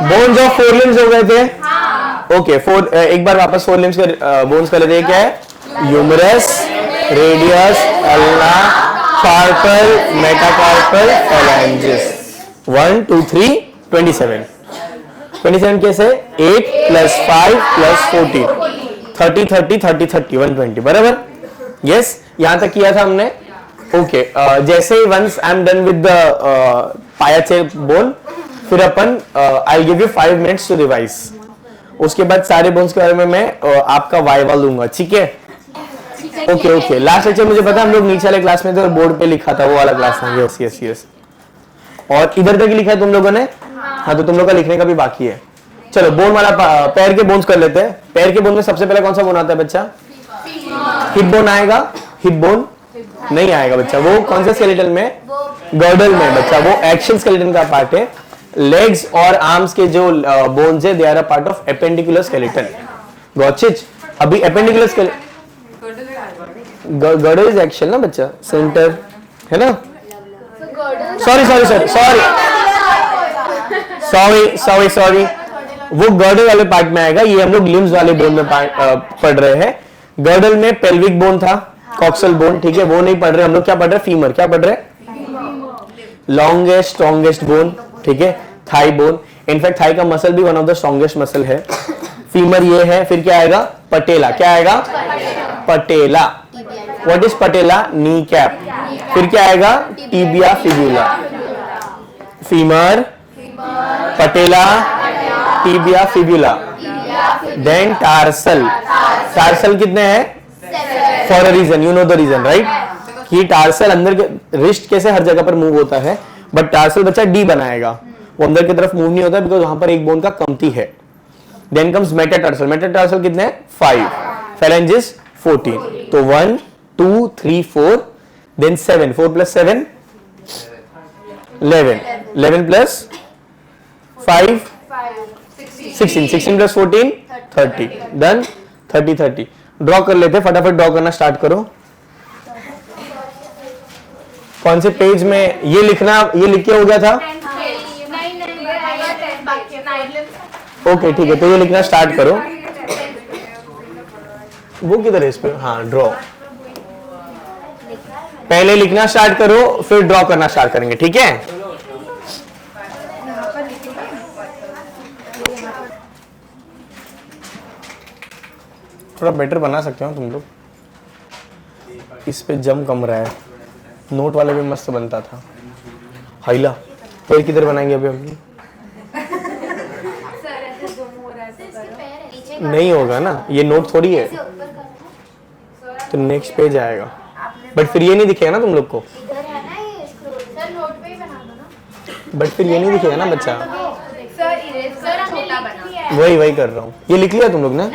Bones of four limbs हो गए थे। ओके फोर, एक बार वापस फोर लिम्स के बोन्स कर लेते हैं। क्या है? Humerus, radius, ulna, carpal, metacarpal, phalanges. 1 2 3 27। 27 कैसे? 8 + 5 + 14 30 30 30 30 120 बराबर। यस, यहां तक किया था हमने। ओके जैसे ही once I am done with the पायाचे बोन, फिर अपन I give you 5 minutes to revise. उसके बाद सारे बोन्स के बारे में मैं आपका वाइवा लूंगा, ठीक है? Okay okay. लास्ट लेक्चर मुझे पता हम लोग नीचे वाले क्लास में थे और बोर्ड पे लिखा था, वो वाला क्लास था। Yes yes yes. और इधर तक लिखा है तुम लोगों ने? हाँ, तो तुम लोग का लिखने का भी बाकी है। चलो बोन वाला पैर के बोन्स कर लेते हैं। पैर के बोन में सबसे पहले कौन सा बोन आता है बच्चा? हिप बोन आएगा? हिप बोन नहीं आएगा बच्चा। वो कौन से स्केलेटन में? गर्डल में बच्चा। वो एक्शन स्केलेटन का पार्ट है। लेग्स और आर्म्स के जो बोन्स है they are a part of appendicular skeleton. Got it? अभी appendicular skeleton, girdle is axial ना बच्चा, सेंटर है ना? Sorry sorry sorry sorry sorry sorry sorry, वो गर्डल वाले पार्ट में आएगा। ये हम लोग लिम्स वाले बोन में पढ़ रहे हैं। गर्डल में पेल्विक बोन था, कॉक्सल बोन, ठीक है? वो नहीं पढ़ रहे हम लोग। क्या पढ़ रहे? फीमर। क्या पढ़ रहे? लॉन्गेस्ट स्ट्रॉन्गेस्ट बोन, ठीक है? Thigh bone. इनफैक्ट थाई का मसल भी one of the strongest muscle है। फीमर ये है। फिर क्या आएगा? पटेला। क्या आएगा? Patella. What is patella? Knee cap. फिर क्या आएगा? Tibia fibula. Femur, patella, tibia fibula, then tarsal. Tarsal कितने हैं? For a reason, you know the reason right? कि टार्सल अंदर के रिस्ट कैसे हर जगह पर मूव होता है, बट टार्सल बच्चा डी बनाएगा, वो अंदर की तरफ मूव नहीं होता बिकॉज वहां पर एक बोन का कमती है। Then comes metatarsal. मेटाटार्सल कितने हैं? 5। फेलेंजिस 14। तो 1 2 3 4 देन 7। 4 + 7 11। 11 + 5 16। 16 + 14 30। डन। 30 30। ड्रॉ कर लेते, फटाफट ड्रॉ करना स्टार्ट करो। कौन से पेज में ये लिखना? ये लिख के हो गया था? ओके ठीक है, तो ये लिखना स्टार्ट करो। वो किधर है इस पे? हाँ, ड्रॉ। पहले लिखना स्टार्ट करो, फिर ड्रॉ करना स्टार्ट करेंगे, ठीक है? थोड़ा बेटर बना सकते हो तुम लोग। इस पे जम कम रहा है। नोट वाले भी मस्त बनता था। हाइला पैर किधर बनाएंगे अभी हम? नहीं होगा ना, ये नोट थोड़ी है। तो नेक्स्ट पेज आएगा, बट फिर ये नहीं दिखेगा ना तुम लोग को। बट फिर ये नहीं दिखेगा ना बच्चा। वही वही कर रहा हूँ। ये लिख लिया तुम लोग ने?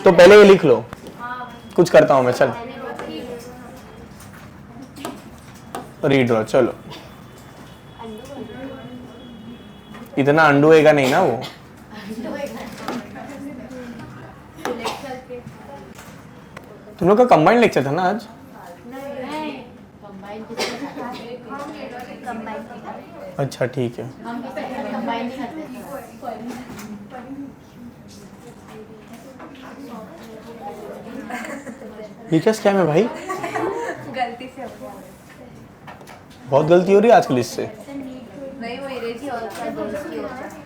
तो पहले ये लिख लो। कुछ करता हूँ मैं, चल रीड्रॉ। चलो इतना अंडूएगा नहीं ना वो। तुम लोग का कंबाइंड लेक्चर था ना आज? अच्छा ठीक है। ये क्या स्कैम है भाई? गलती से बहुत गलती हो रही है आजकल इससे। नहीं, वो इरेज ही होता है, दोस्त की होता है।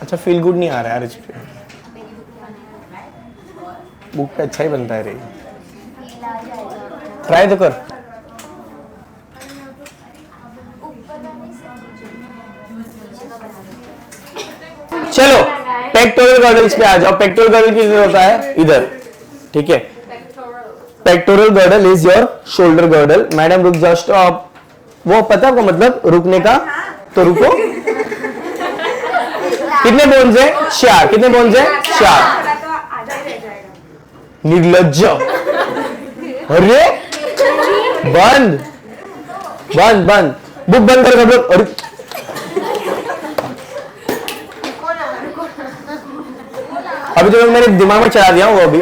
अच्छा फील गुड नहीं आ रहा है यार इस पे। बुक पे अच्छा ही बनता है रे। ट्राई तो कर। चलो पेक्टोरल गर्डल्स पे आ जाओ। पेक्टोरल गर्डल किधर होता है? इधर, ठीक है? Pectoral girdle is your shoulder girdle. Madam रुक जाओ, स्टॉप। वो पता है आपको मतलब रुकने का? तो रुको। कितने बोन्स है? 4। कितने बोन्स है? 4। निर्लज्ज। अरे बंद बंद बंद, बुक बंद कर सब लोग। अरे अभी तो मैंने दिमाग में चला दिया वो अभी।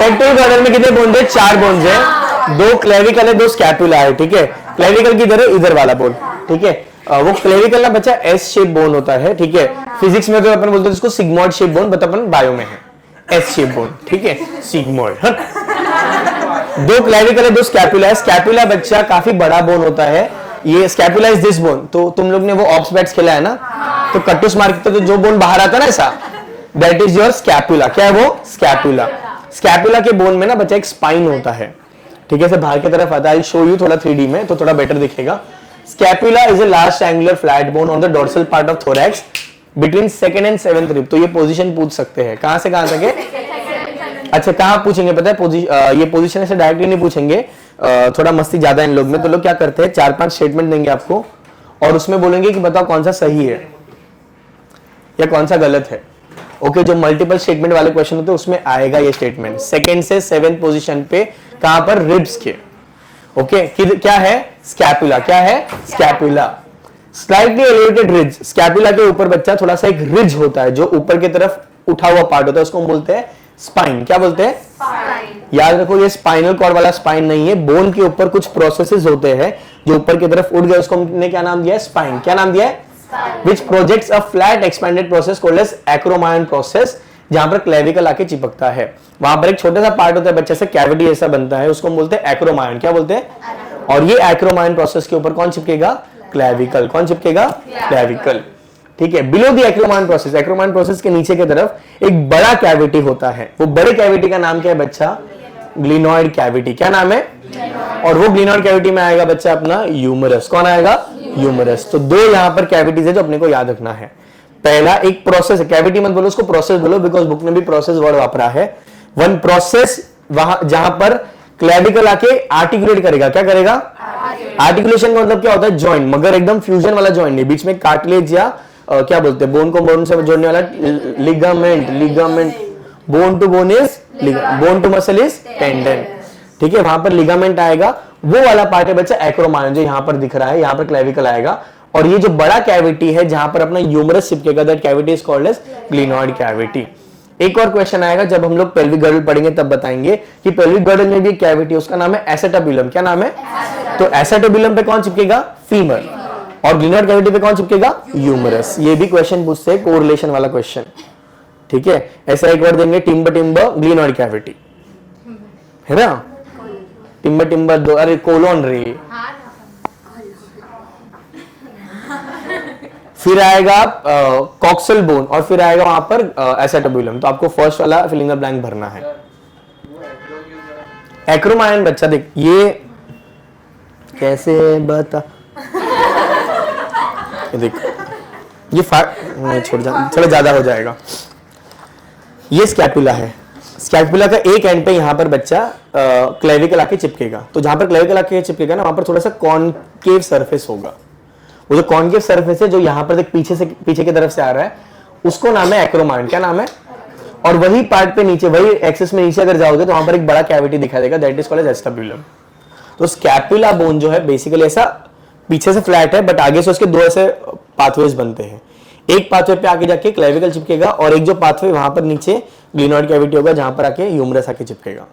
पेक्टोरल गर्डल में कितने बोन्स है? 4 बोन्स है, 2 क्लेविकल है, 2 स्कैपुला है, ठीक है। क्लेविकल किधर है? इधर वाला बोन, ठीक है। वो क्लेविकल ना बच्चा एस शेप बोन होता है, ठीक है। फिजिक्स में तो अपन बोलते हैं इसको sigmoid shape bone, but upon bio में है एस शेप बोन, ठीक है, सिग्मॉइड। 2 क्लेविकल है, 2 स्कैपुला है। स्कैपुला बच्चा काफी बड़ा बोन होता है, ये स्कैपुला इज दिस बोन। तो तुम लोग ने वो ऑप्स बैट्स खेला है ना, तो कट्टूस मार के तो जो बोन बाहर आता है ना ऐसा, दैट इज योर स्कैपुला। क्या है वो? स्कैपुला। स्कैपुला के बोन में ना बच्चा एक स्पाइन होता है, ठीक है, से बाहर की तरफ आता है। आई शो यू थोड़ा 3D में तो थोड़ा बेटर दिखेगा। Scapula is a large angular flat bone on the dorsal part of thorax between 2nd and 7th rib. तो ये पोजीशन पूछ सकते हैं, कहां से कहां तक है? अच्छा, कहां पूछेंगे पता है? ये पोजीशन ऐसे डायरेक्टली नहीं पूछेंगे, थोड़ा मस्ती ज्यादा इन लोग में। तो लोग क्या करते हैं, 4-5 स्टेटमेंट देंगे आपको और उसमें बोलेंगे कि बताओ कौन सा सही है या कौन सा गलत है। ओके, जो मल्टीपल स्टेटमेंट वाले क्वेश्चन होते हैं उसमें आएगा ये स्टेटमेंट। 2nd से 7th पोजीशन पे कहां पर? रिब्स के। ओके, क्या है? स्कैपुला। क्या है? Scapula. Slightly elevated ridge, scapula के ऊपर बच्चा थोड़ा सा एक रिज होता है जो ऊपर की तरफ उठा हुआ पार्ट होता है, उसको हम बोलते हैं स्पाइन। क्या बोलते हैं? स्पाइन। याद रखो, ये स्पाइनल कॉर्ड वाला स्पाइन नहीं है, बोन के ऊपर कुछ प्रोसेसेस होते हैं जो ऊपर की तरफ उठ गए, उसको हमने क्या नाम दिया है? स्पाइन। क्या नाम दिया है? Which projects a flat expanded process called as acromion process, जहां पर क्लेविकल आके चिपकता है। वहां पर एक छोटा सा पार्ट होता है बच्चे से, कैविटी ऐसा बनता है, उसको हम बोलते हैं एक्रोमायन। क्या बोलते हैं? और ये एक्रोमायन प्रोसेस के ऊपर कौन चिपकेगा? क्लेविकल। कौन चिपकेगा? क्लेविकल, ठीक है। बिलो द एक्रोमायन प्रोसेस, एक्रोमायन प्रोसेस के नीचे की तरफ एक बड़ा कैविटी होता है। वो बड़े कैविटी का नाम क्या है बच्चा? Glenoid cavity. क्या नाम है? और वो ग्लिनॉइड कैविटी में आएगा बच्चा अपना ह्यूमरस। कौन आएगा? ह्यूमरस। तो 2 यहां पर कैविटीज है जो अपने को याद रखना है। पहला एक प्रोसेस है, कैविटी मत बोलो, उसको प्रोसेस बोलो, बिकॉज बुक में भी प्रोसेस वर्ड वापरा है। वन प्रोसेस वहां जहां पर क्लेविकल आके आर्टिकुलेट करेगा। क्या करेगा? आर्टिकुलेशन का मतलब क्या होता है? ज्वाइन, मगर एकदम फ्यूजन वाला ज्वाइन नहीं, बीच में कार्टिलेज या क्या बोलते हैं, बोन को बोन से जोड़ने वाला ligament. Ligament, bone to bone is bone to muscle is tendon, ठीक है। वहां पर लिगामेंट आएगा, वो वाला पार्ट है बच्चा एक्रोमायन जो यहां पर दिख रहा है, यहां पर क्लेविकल आएगा। और ये जो बड़ा कैविटी है जहां पर अपना ह्यूमरस चिपकेगा, that cavity is called as glenoid cavity. एक और क्वेश्चन आएगा जब हम लोग पेल्विक गर्डल पढ़ेंगे तब बताएंगे कि पेल्विक गर्डल में भी कैविटी, उसका नाम है एसेटाबुलम। क्या नाम है? तो एसेटाबुलम पे कौन चिपकेगा? फीमर। और ग्लिनॉइड कैविटी पे कौन चिपकेगा? ह्यूमरस। ये भी क्वेश्चन पूछते हैं, कोरिलेशन वाला क्वेश्चन, ठीक है। ऐसा एक वर्ड देंगे, टिम्बर टिम्बर ग्लिनॉइड कैविटी, है ना? टिम्बर टिम्बर दो, अरे कोलोन रे। फिर आएगा कॉक्सल बोन और फिर आएगा वहां पर एसेटाबुलम। तो आपको फर्स्ट वाला फिल इन द ब्लैंक भरना है। एक्रोमायन बच्चा देख, ये कैसे बता, ये देख, ये नहीं छोड़ जा, चलो ज्यादा हो जाएगा। ये स्कैपुला है, स्कैपुला का एक एंड पे यहां पर बच्चा क्लेविकल आके चिपकेगा। तो जहां पर क्लेविकल आके चिपकेगा ना, वहां पर थोड़ा सा कॉनकेव सरफेस होगा। वो जो कॉनकेव सरफेस है जो यहां पर पीछे की तरफ से आ रहा है, उसको नाम है एक्रोमायन। क्या नाम है? और वही पार्ट पे नीचे, वही एक्सिस में नीचे अगर जाओगे तो वहां पर एक बड़ा कैविटी दिखाई देगा, that is called as acetabulum. तो स्कैपुला बोन जो है बेसिकली ऐसा पीछे से फ्लैट है, बट आगे से उसके 2 ऐसे पाथवेज बनते हैं। एक पाथवे पे आके जाके क्लेविकल चिपकेगा और एक जो पाथवे वहां पर नीचे ग्लिनॉइड कैविटी होगा जहां पर आके ह्यूमरस आके चिपकेगा।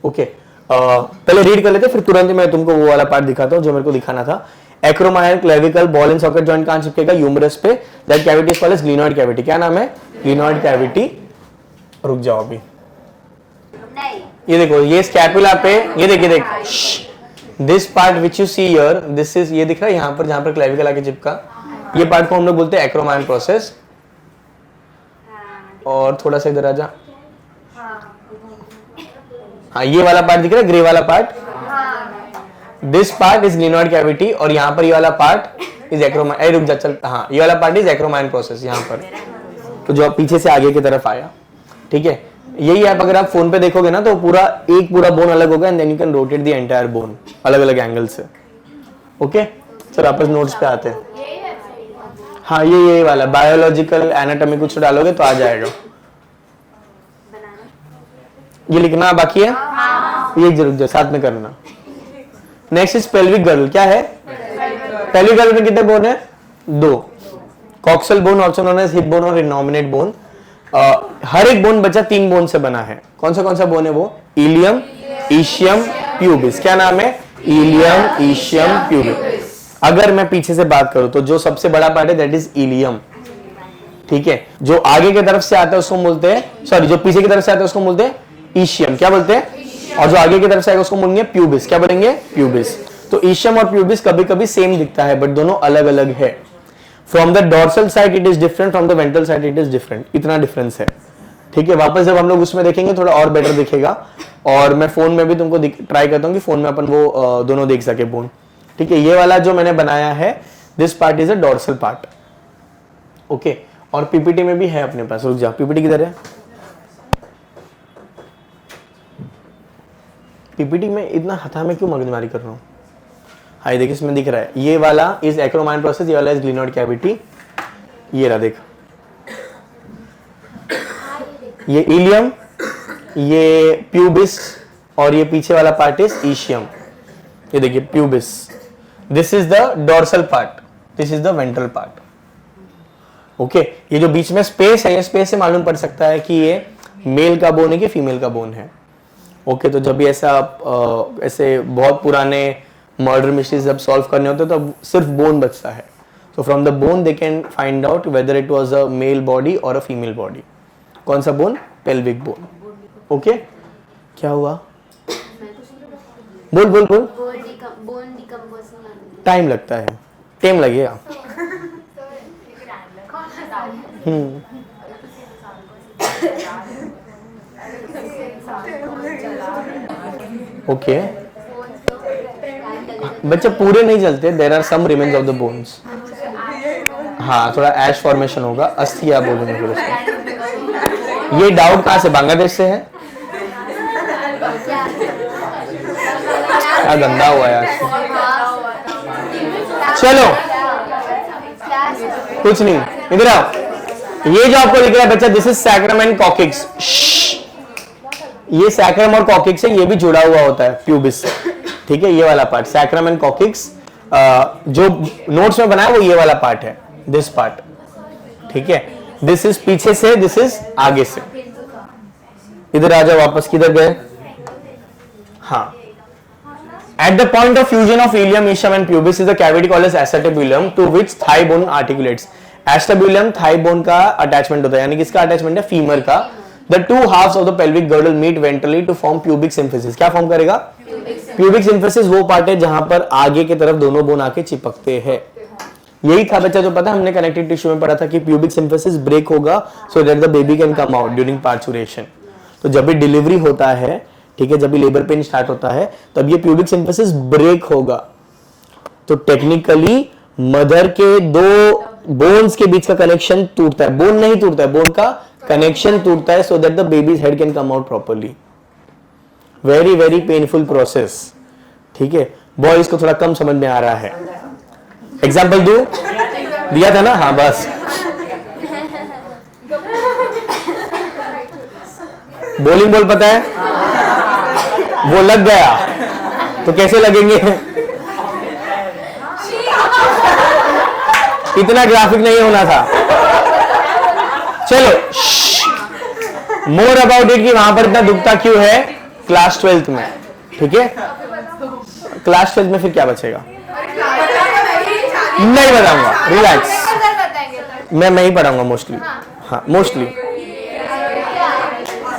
ओके, पहले रीड कर लेते, फिर तुरंत मैं तुमको वो वाला पार्ट दिखाता हूं जो मेरे को दिखाना था। Acromion clavicle ball and socket joint कहां चिपकेगा? ह्यूमरस पे, that cavity is called as glenoid cavity. क्या नाम है? Glenoid cavity. रुक जाओ अभी, ये देखो, ये स्कैपुला पे, ये देखिए, देख this part which you see here, this is, ये दिख रहा है यहां पर जहां पर क्लेविकल आके चिपका, ये पार्ट को हम लोग बोलते हैं एक्रोमायन प्रोसेस। और थोड़ा सा इधर आ जा, हाँ ये वाला पार्ट दिख रहा है, ग्रे वाला part, this part is glenoid cavity. और यहाँ पर ये वाला पार्ट इज एक्रोमायन, रुक जा चल, हाँ ये वाला पार्ट इज एक्रोमायन प्रोसेस यहाँ पर, तो जो पीछे से आगे की तरफ आया, ठीक है। यही ऐप अगर आप फोन पे देखोगे ना तो पूरा बोन अलग होगा, and then you can rotate the entire bone अलग अलग एंगल से। ओके, चलो आपस नोट्स पे आते हैं। हाँ ये वाला बायोलॉजिकल एनाटॉमी कुछ डालोगे तो आ जाएगा। ये लिखना बाकी है, ये जरूर साथ में करना। Next is pelvic girdle. क्या है? पेल्विक गर्डल में कितने बोन है? 2, coxal bone also known as hip bone और इनॉमिनेट बोन। हर एक बोन बच्चा 3 बोन से बना है। कौन सा बोन है वो? Ilium, ischium, pubis. क्या नाम है? Ilium, ischium, pubis. अगर मैं पीछे से बात करूं तो जो सबसे बड़ा पार्ट है दैट इज इलियम, ठीक है। जो आगे की तरफ से आता है उसको बोलते हैं, सॉरी, जो पीछे की तरफ से आता है उसको बोलते हैं ईशियम। क्या बोलते हैं? और जो आगे की तरफ से आएगा उसको बोलेंगे प्यूबिस। क्या बोलेंगे? प्यूबिस। तो ईशियम और प्यूबिस कभी कभी सेम दिखता है बट दोनों अलग अलग है। From the dorsal side it is different, from the ventral side it is different. इतना डिफरेंस है, ठीक है। वापस जब हम लोग उसमें देखेंगे थोड़ा और बेटर दिखेगा। और मैं फोन में भी तुमको ट्राई करता हूँ कि फोन में अपन वो दोनों देख सके बोन, ठीक है। ये वाला जो मैंने बनाया है, this part is a dorsal part, okay. और पीपीटी में भी है अपने पास। रुक जा, पीपीटी किधर है? पीपीटी में इतना हथा में क्यों मगजमारी कर रहा हूँ? हाय देख, इसमें दिख रहा है ये वाला इज एक्रोमाइन प्रोसेस, ये वाला इज ग्लिनोइड कैविटी। ये रहा देख, ये इलियम, ये प्यूबिस, और ये पीछे वाला पार्ट इज ईशियम। ये देखिए pubis, this is the dorsal part, this is the ventral part, okay. ये जो बीच में स्पेस है, ये स्पेस से मालूम पड़ सकता है कि ये मेल का बोन है कि फीमेल का बोन है, ओके। तो जब भी ऐसा ऐसे बहुत पुराने मर्डर मिस्ट्रीज जब सॉल्व करने होते तो सिर्फ बोन बचता है। तो from the bone they can find out whether it was a male body और अ फीमेल बॉडी। कौन सा बोन? Pelvic bone, okay. क्या हुआ? बोल बोल बोल। टाइम लगता है, टाइम लगेगा। ओके, बच्चे पूरे नहीं जलते, there are some remains of the bones. हाँ, थोड़ा एश फॉर्मेशन होगा, अस्थिया बोलेंगे फिर उसको। ये डाउट कहाँ से? बांग्लादेश से है? क्या गंदा हुआ है आज। चलो कुछ नहीं, इधर आओ। ये जो आपको दिख रहा है बच्चा, this is sacrum and coccyx. ये सैक्रम और कॉकिक्स है, ये भी जुड़ा हुआ होता है प्यूबिस से, ठीक है। ये वाला पार्ट सैक्रम एंड कॉकिक्स, जो नोट्स में बनाया वो ये वाला पार्ट है, दिस पार्ट, ठीक है। दिस इज पीछे से, दिस इज आगे से। इधर आ जाओ वापस, किधर गए? हाँ, at the point of fusion of ilium, ischium and pubis is the cavity called as acetabulum to which thigh bone articulates. Acetabulum thigh bone का attachment होता है, यानी किसका attachment है? फीमर का। The two halves of the pelvic girdle meet ventrally to form pubic symphysis. क्या form करेगा? Pubic symphysis वो पार्ट है जहां पर आगे की तरफ दोनों बोन आके चिपकते हैं। यही था बच्चा जो पता हमने कनेक्टिव टिश्यू में पढ़ा था कि pubic symphysis ब्रेक होगा so that the baby can come out during parturition. तो जब भी डिलीवरी होता है, ठीक है, जब भी लेबर पेन स्टार्ट होता है तब ये प्यूबिक सिम्फिसिस ब्रेक होगा। तो टेक्निकली मदर के दो बोन्स के बीच का कनेक्शन टूटता है, बोन नहीं टूटता है, बोन का कनेक्शन टूटता है so that the babies head can come out properly. Very very painful process, ठीक है। बॉयज को थोड़ा कम समझ में आ रहा है। एग्जाम्पल दो दिया था ना? हाँ बस, बॉलिंग बॉल पता है, वो लग गया तो कैसे लगेंगे? इतना ग्राफिक नहीं होना था। चलो, मोर अबाउट इट कि वहां पर इतना दुखता क्यों है, क्लास 12th में, ठीक है। क्लास 12th में फिर क्या बचेगा? नहीं बताऊंगा, रिलैक्स, मैं ही पढ़ाऊंगा मोस्टली। हाँ, mostly.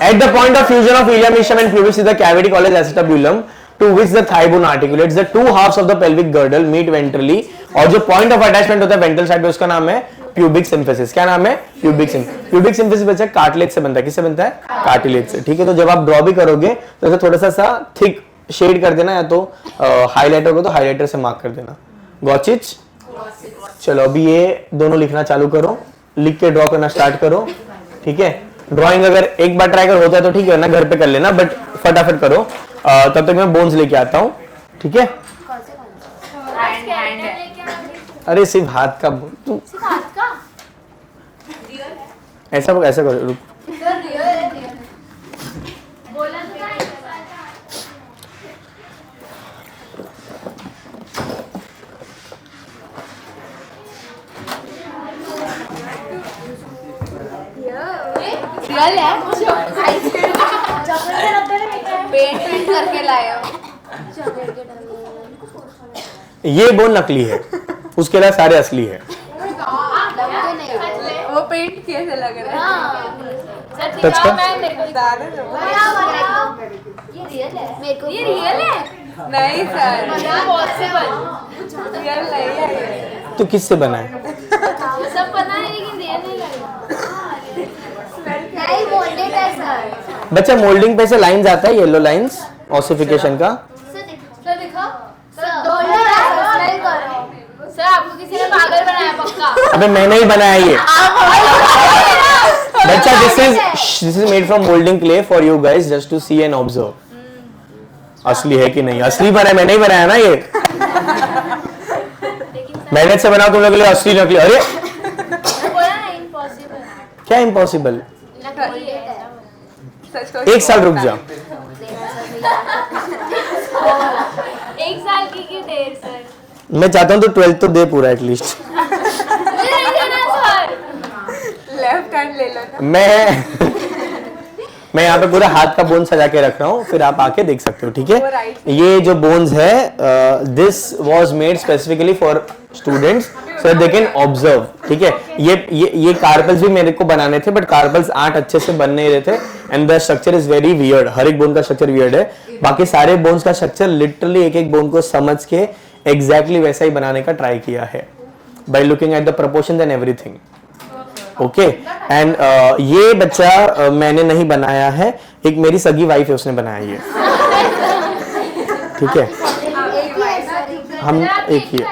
At the point of fusion of ilium, ischium and pubis is the cavity called as acetabulum to which the thigh bone articulates. The two halves of the pelvic girdle meet ventrally, और जो point of attachment होता है ventral side पे उसका नाम है pubic symphysis। क्या नाम है? pubic symphysis। pubic symphysis बच्चा कार्टिलेज से बनता है। किससे बनता है? कार्टिलेज से, ठीक है। तो जब आप ड्रॉ भी करोगे तो ऐसे थोड़ा सा थिक शेड कर देना, या तो हाईलाइटर हो तो हाईलाइटर से मार्क कर देना। Got it? चलो अभी ये दोनों लिखना चालू करो, लिख के ड्रॉ करना स्टार्ट करो, ठीक है। ड्राइंग अगर एक बार ट्राई कर होता है तो ठीक है ना, घर पे कर लेना, बट फटाफट करो। तब तक मैं बोन्स लेके आता हूँ, ठीक है। अरे सिर्फ हाथ का, तू ऐसा ऐसा करो, रुक। लाया ये बोन नकली है, उसके अलावा सारे असली है। वो पेंट कैसे लग रहा है टच कर। ये रियल है नहीं सर रियल नहीं है तो किससे बना है? सब पता है लेकिन रियल नहीं लग रहा नहीं मोल्डेड है सर बच्चा मोल्डिंग पे से लाइंस आता है, येलो लाइंस ऑसिफिकेशन का। सर दिखा सर सर आपको किसी ने पागल बनाया पक्का अबे मैंने ही बनाया ये बच्चा। This is made from moulding clay for you guys just to see and observe. असली है कि नहीं? असली बना है, मैंने ही बनाया ना ये। मेहनत से बना तुम लोग के लिए असली नकली। अरे क्या इम्पॉसिबल? एक साल रुक जा। एक साल की क्यों देर सर मैं चाहता हूँ तो 12th तो दे पूरा एटलीस्ट। लेफ्ट हैंड ले लो मैं यहाँ पे पूरा हाथ का बोन सजा के रख रहा हूँ, फिर आप आके देख सकते हो, ठीक है? ये जो बोन्स है this was made specifically for students so they can observe, ठीक है? ये कार्पल्स भी मेरे को बनाने थे बट कार्पल्स 8 अच्छे से बन नहीं रहे थे and the structure is very weird. हर एक बोन का स्ट्रक्चर वियर्ड है। बाकी सारे बोन्स का स्ट्रक्चर लिटरली एक एक बोन को समझ के एग्जैक्टली वैसा ही बनाने का ट्राई किया है by looking at the proportions and everything. Okay and ये बच्चा मैंने नहीं बनाया है, एक मेरी सगी वाइफ है उसने बनाया ये, ठीक है? हम एक ही है।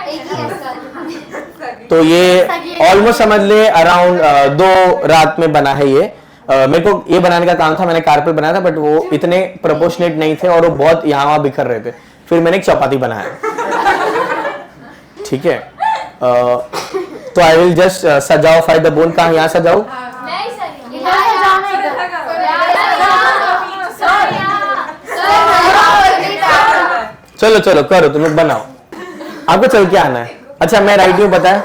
तो ये ऑलमोस्ट समझ ले अराउंड 2 रात में बना है ये। मेरे को ये बनाने का काम था, मैंने कारपेट बनाया था बट वो इतने प्रोपोर्शनेट नहीं थे और वो बहुत यहाँ वहाँ बिखर रहे थे। फिर मैंने एक चपाती बनाया, ठीक है? तो आई विल जस्ट सजाओ फाइव द बोन। कहाँ? यहाँ सजाओ। चलो चलो करो, तुम लोग बनाओ। आपको चल के आना है। अच्छा मैं राइट हूँ पता है?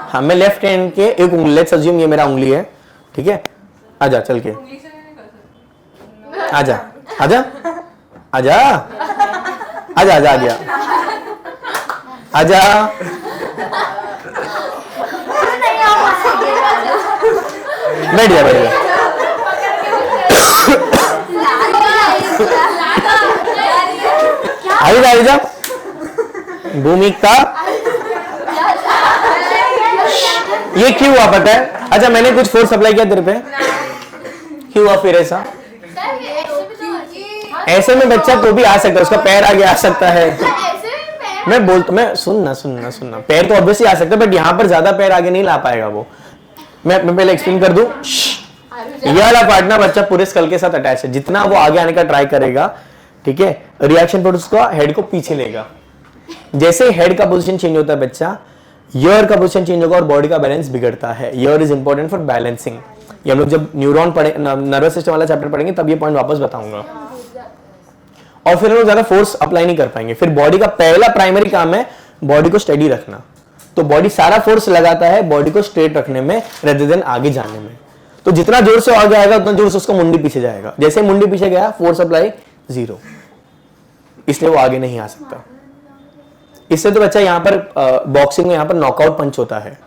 हाँ मैं लेफ्ट हैंड के एक उंगली, लेट्स अज्यूम ये मेरा उंगली है, ठीक है? आजा चल के, आजा आजा आजा आजा आजा आ गया, आजा। बैठ जा बैठ जा। आई जा भूमिका। ये क्यों हुआ पता है? अच्छा मैंने कुछ फोर्स अप्लाई किया तेरे पे, क्यों हुआ फिर ऐसा? ऐसे में बच्चा तो भी आ सकता है, उसका पैर आगे आ सकता है। मैं सुनना पैर तो ऑब्वियसली आ सकता है बट यहाँ पर ज्यादा पैर आगे नहीं ला पाएगा वो। मैं पहले एक्सप्लेन कर दूं। ये वाला पार्ट ना बच्चा पूरे स्कल के साथ अटैच है, जितना वो आगे आने का ट्राई करेगा, ठीक है, रिएक्शन पर उसका हेड को पीछे लेगा। जैसे हेड का पोजीशन चेंज होता है बच्चा, ईयर का पोजीशन चेंज होगा और बॉडी का बैलेंस बिगड़ता है। Year is important for balancing. ये हम लोग जब न्यूरॉन पढ़े, नर्वस सिस्टम वाला चैप्टर पढ़ेंगे तब ये पॉइंट वापस बताऊंगा। और फिर हम लोग ज्यादा फोर्स अप्लाई नहीं कर पाएंगे। फिर बॉडी का पहला प्राइमरी काम है बॉडी को स्टेडी रखना। तो बॉडी सारा फोर्स लगाता है बॉडी को स्ट्रेट रखने में रेदर देन आगे जाने में। तो जितना जोर से आगे आएगा उतना जोर से उसका मुंडी पीछे जाएगा। जैसे मुंडी पीछे गया फोर्स अप्लाई 0, इसलिए वो आगे नहीं आ सकता। इससे तो बच्चा यहाँ पर बॉक्सिंग में यहाँ पर नॉकआउट पंच होता है,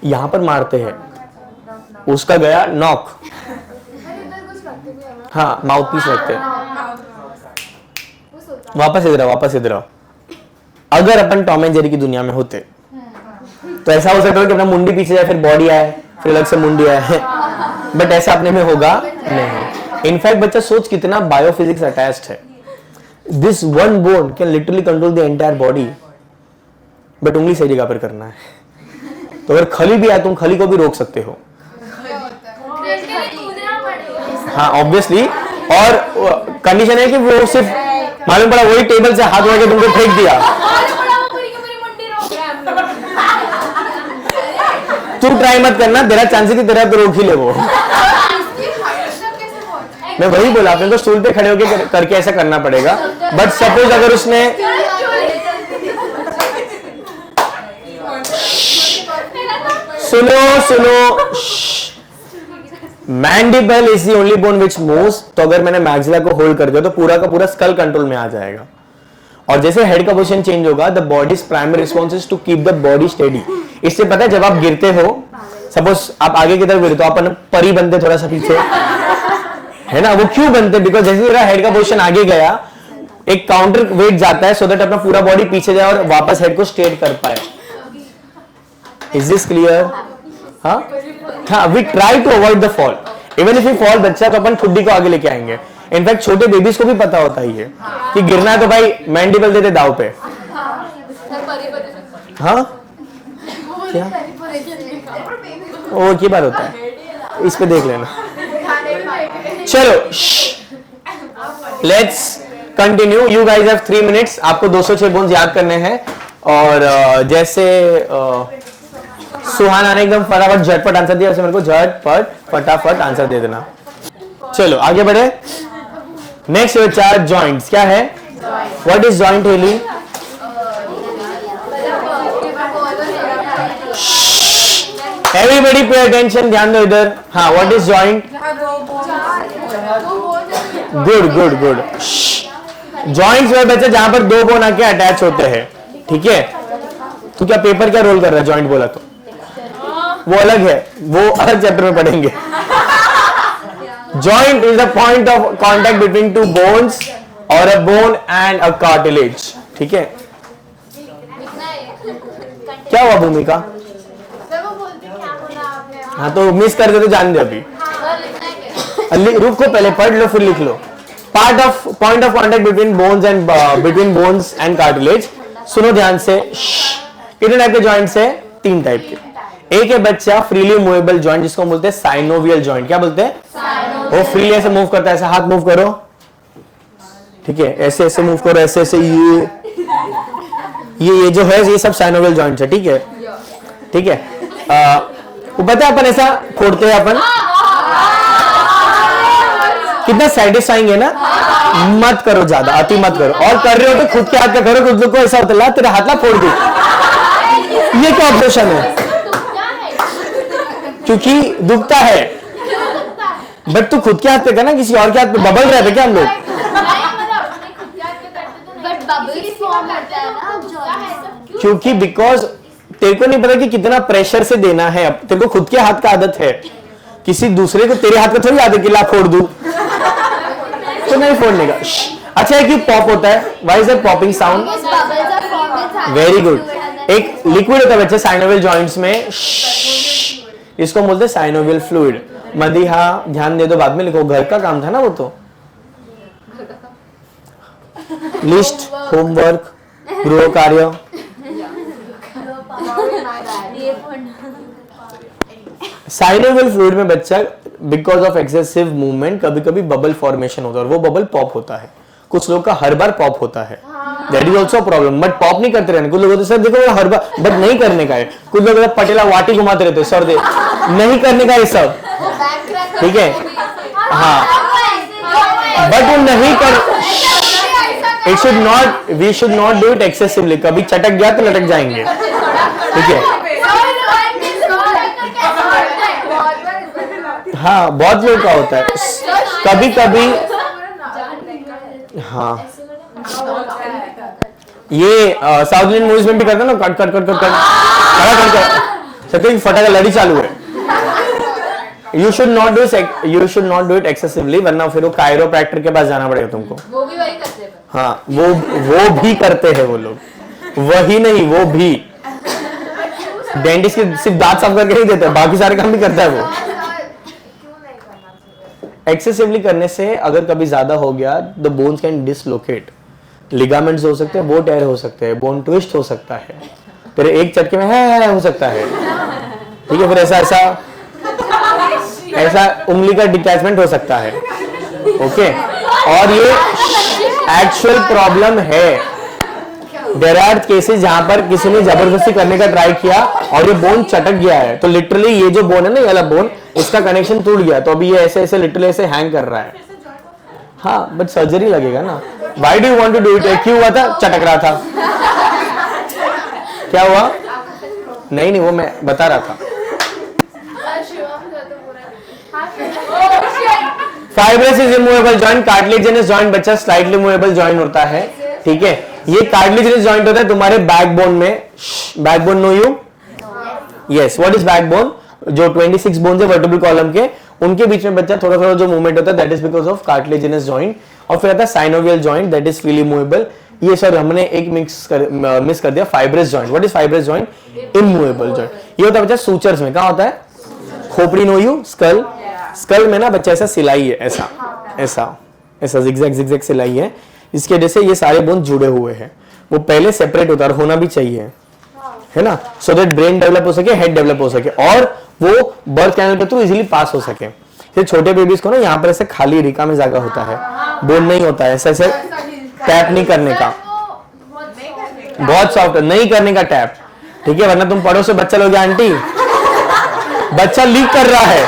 यहाँ पर मारते हैं, उसका गया नॉक। हाँ माउथ पीस रखते हैं। वापस इधर आओ। अगर अपन टॉम एंड जेरी की दुनिया में होते तो ऐसा हो सकता है कि अपना मुंडी पीछे जाए फिर बॉडी आए फिर अलग से मुंडी आए, बट ऐसा अपने में होगा नहीं। इनफैक्ट बच्चा सोच कितना बायोफिजिक्स अटैच्ड है। This one bone can literally control the entire body, but उंगली सही जगह पर करना है। तो अगर खली भी आए तुम खली को भी रोक सकते हो। हाँ ऑब्वियसली, और कंडीशन है कि वो सिर्फ मालूम पड़ा वही टेबल से हाथ लगा के तुमको फेंक दिया, तू ट्राई मत करना, तेरा चांस की तरह तो रोक ही ले वो। मैं वही बोला, आपने तो स्टूल पे खड़े होकर करके ऐसा करना पड़ेगा। बट सपोज अगर उसने सुनो mandible is the only bone which moves. तो अगर मैंने मैक्सिला को होल्ड कर दिया तो पूरा का पूरा स्कल कंट्रोल में आ जाएगा। और जैसे हेड का पोजीशन चेंज होगा, the body's primary response is to keep the body steady. इससे पता है जब आप गिरते हो, सपोज आप आगे की तरफ गिरते हो, अपन परी बनते थोड़ा सा पीछे, है ना, वो क्यों बनते? बिकॉज जैसे मेरा हेड का पोजीशन आगे गया, एक काउंटर वेट जाता है सो दैट अपना पूरा बॉडी पीछे जाए और वापस हेड को स्ट्रेट कर पाए। Is this clear? हाँ, we try to avoid the fall. Even if you fall बच्चा, तो अपन खुद ही को आगे लेके आएंगे। इनफैक्ट छोटे बेबीज को भी पता होता ही है कि गिरना है तो भाई मैंडिबल दे दे दाव पे। हाँ, क्या वो की बार होता है, इस पे देख लेना। चलो, let's continue. You guys have 3 minutes. आपको 206 बोन्स याद करने हैं। और जैसे सुहाना ने एकदम फटाफट झटपट आंसर दिया, वैसे मेरे को झटपट फटाफट आंसर दे देना। चलो आगे बढ़े। नेक्स्ट बच्चा जॉइंट्स। क्या है? What is joint Heli? Everybody pay attention, ध्यान दो इधर। हाँ, what is joint? Good good good. Joints वो बच्चे जहां पर 2 बोन आके अटैच होते हैं, ठीक है? तो क्या पेपर क्या रोल कर रहा है? जॉइंट बोला तो वो अलग है, वो अलग चैप्टर में पढ़ेंगे। Joint is the point of contact between 2 bones और अ बोन एंड अ कार्टिलेज, ठीक है? क्या हुआ भूमिका? हाँ, तो मिस कर दे तो जान दे अभी। रुक को पहले पढ़ लो फिर लिख लो। Point of contact between bones and cartilage. सुनो ध्यान से। कितने टाइप के जॉइंट्स है? 3 टाइप के। एक है बच्चा फ्रीली मूवेबल जॉइंट, जिसको बोलते हैं साइनोवियल जॉइंट। क्या बोलते हैं? वो फ्रीली ऐसे मूव करता है, ऐसे हाथ मूव करो, ठीक है, ऐसे ऐसे मूव करो, ऐसे ऐसे, ये जो है ये सब साइनोवियल जॉइंट्स है, ठीक है? ठीक है। वो पता है अपन ऐसा फोड़ते हैं अपन, कितना सैटिस्फाइंग है ना? मत करो ज्यादा, अति मत करो। और कर रहे हो तो खुद के हाथ का करो, खुद को ऐसा होता है तेरा हाथ ना फोड़ दो। ये क्या ऑपरेशन है? क्योंकि दुखता है, बट तू खुद के हाथ पे करना, किसी और के हाथ पे बबल रहे थे क्या हम लोग? क्योंकि बिकॉज तेरे को नहीं पता कि कितना प्रेशर से देना है। तेरे को खुद के हाथ का आदत है, किसी दूसरे को तेरे हाथ का थोड़ी आदत कि ला फोड़ दूं, तो नहीं फोड़ने का। अच्छा है कि पॉप होता है। Why is that popping sound? Very good. एक लिक्विड होता है बच्चे साइनोवियल जॉइंट्स में, इसको बोलते हैं साइनोवियल फ्लूइड। मदीहा ध्यान दे दो, बाद में लिखो, घर का काम था ना वो तो। लिस्ट, होमवर्क, गृह कार्य। साइनोवियल फ्लूइड में बच्चा बिकॉज ऑफ एक्सेसिव मूवमेंट कभी कभी बबल फॉर्मेशन होता है, और वो बबल पॉप होता है। कुछ लोग का हर बार पॉप होता है, that is also problem. But pop नहीं करते रहने। कुछ लोग होते सर देखो हर बार, बट नहीं करने का है। कुछ लोग पटेला वाटी घुमाते रहते सर दे, नहीं करने का ये सब, ठीक है? हाँ, बट वो नहीं कर, it should not, we should not do it excessively. कभी चटक गया तो लटक जाएंगे, ठीक है? हाँ, बहुत लोग का होता है कभी कभी। हाँ, ये साउथ इंडियन मूवीज में भी करते हैं ना, cut cut cut cut cut, फटाका लड़ी चालू है। You should not do it excessively, वरना फिर वो कायरोप्रैक्टर के पास जाना पड़ेगा तुमको। वो भी वही करते हैं। हाँ, वो भी करते हैं वो लोग। वही नहीं, वो भी डेंटिस्ट के सिर्फ दांत साफ करके नहीं देता, बाकी सारे काम भी करता है वो। एक्सेसिवली करने से अगर कभी ज्यादा हो गया, the bones can dislocate. Ligaments हो सकते हैं, वो टेयर हो सकते हैं, बोन ट्विस्ट हो सकता है, तेरे एक चटके में है हो सकता है, ठीक है? फिर ऐसा उंगली का डिटैचमेंट हो सकता है, ओके? और ये एक्चुअल प्रॉब्लम है। देयर आर केसेस जहां पर किसी ने जबरदस्ती करने का ट्राई किया और ये बोन चटक गया है, तो लिटरली ये जो बोन है ना, ये वाला बोन, इसका कनेक्शन टूट गया, तो अभी ये ऐसे ऐसे लिटरली ऐसे हैंग कर रहा है। हाँ, बट सर्जरी लगेगा ना। Why do you want to do it? क्यों हुआ था? चटक रहा था। क्या हुआ? नहीं, वो मैं बता रहा था। Fibrous is immovable joint, cartilaginous joint बच्चा स्लाइटली मूवेबल जॉइंट होता है, ठीक है। ये कार्टिलेजिनस जॉइंट होता है तुम्हारे बैकबोन में। Backbone know you? Yes, what is backbone? जो 26 बोन्स है वर्टिब्रल कॉलम के, उनके बीच में बच्चा थोड़ा थोड़ा जो मूवमेंट होता है that is because of cartilaginous joint. और फिर आता है synovial joint that is freely movable. ये सर हमने एक मिस कर दिया, fibrous joint. What is fibrous joint? Immovable joint. ये होता है बच्चा सूचर्स में। कहां होता है? खोपड़ी नो यू? स्कल। स्कल में ना बच्चा ऐसा सिलाई है, ऐसा ऐसा ऐसा जिगजैग जिगजैग सिलाई है, इसके वजह से ये सारे बोन जुड़े हुए हैं। वो पहले सेपरेट होता है, होना भी चाहिए, है ना, सो दैट ब्रेन डेवलप हो सके, हेड डेवलप हो सके, और वो बर्थ कैनल के थ्रू इजीली पास हो सके। ये छोटे बेबीज को ना यहाँ पर ऐसे खाली रिका में जगह होता है, बोन नहीं होता है, ऐसे ऐसे टैप नहीं करने का, बहुत सॉफ्ट नहीं करने का टैप, ठीक है, वरना तुम पड़ोस से बच्चा लोगे आंटी बच्चा लीक कर रहा है,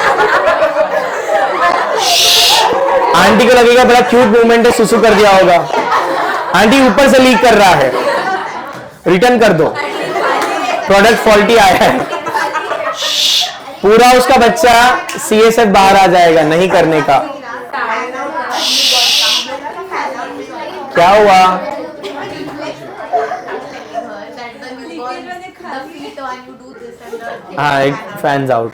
आंटी को लगेगा बड़ा क्यूट मूवमेंट है, सुसु कर दिया होगा, आंटी ऊपर से लीक कर रहा है, रिटर्न कर दो, प्रोडक्ट फॉल्टी आया है, पूरा उसका बच्चा CSF बाहर आ जाएगा नहीं करने का। क्या हुआ? हाँ, एक फैंस आउट।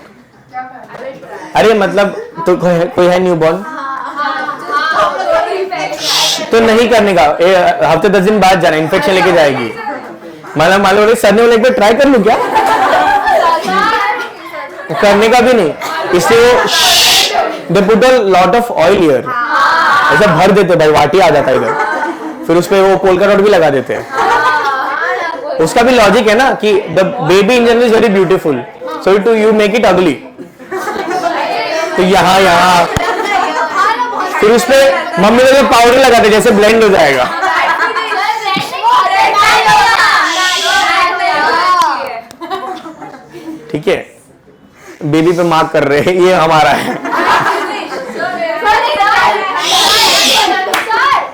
अरे मतलब तो कोई है न्यू बॉर्न तो नहीं करने का, हफ्ते 10 दिन बाद जाना, इन्फेक्शन लेके जाएगी। मतलब मालूम सर ने बोला एक बार ट्राई कर लूं क्या? करने का भी नहीं, इसलिए they put a lot of oil here, ऐसा भर देते भाई, वाटी आ जाता है इधर, फिर उस पे वो पोल्का डॉट भी लगा देते हैं। उसका भी लॉजिक है ना कि the baby in general is very beautiful, so to you make it ugly, तो यहाँ फिर उस पे मम्मी लोग पाउडर लगाते जैसे ब्लेंड हो जाएगा। ठीक है, बेबी पे मार्क कर रहे हैं, ये हमारा है।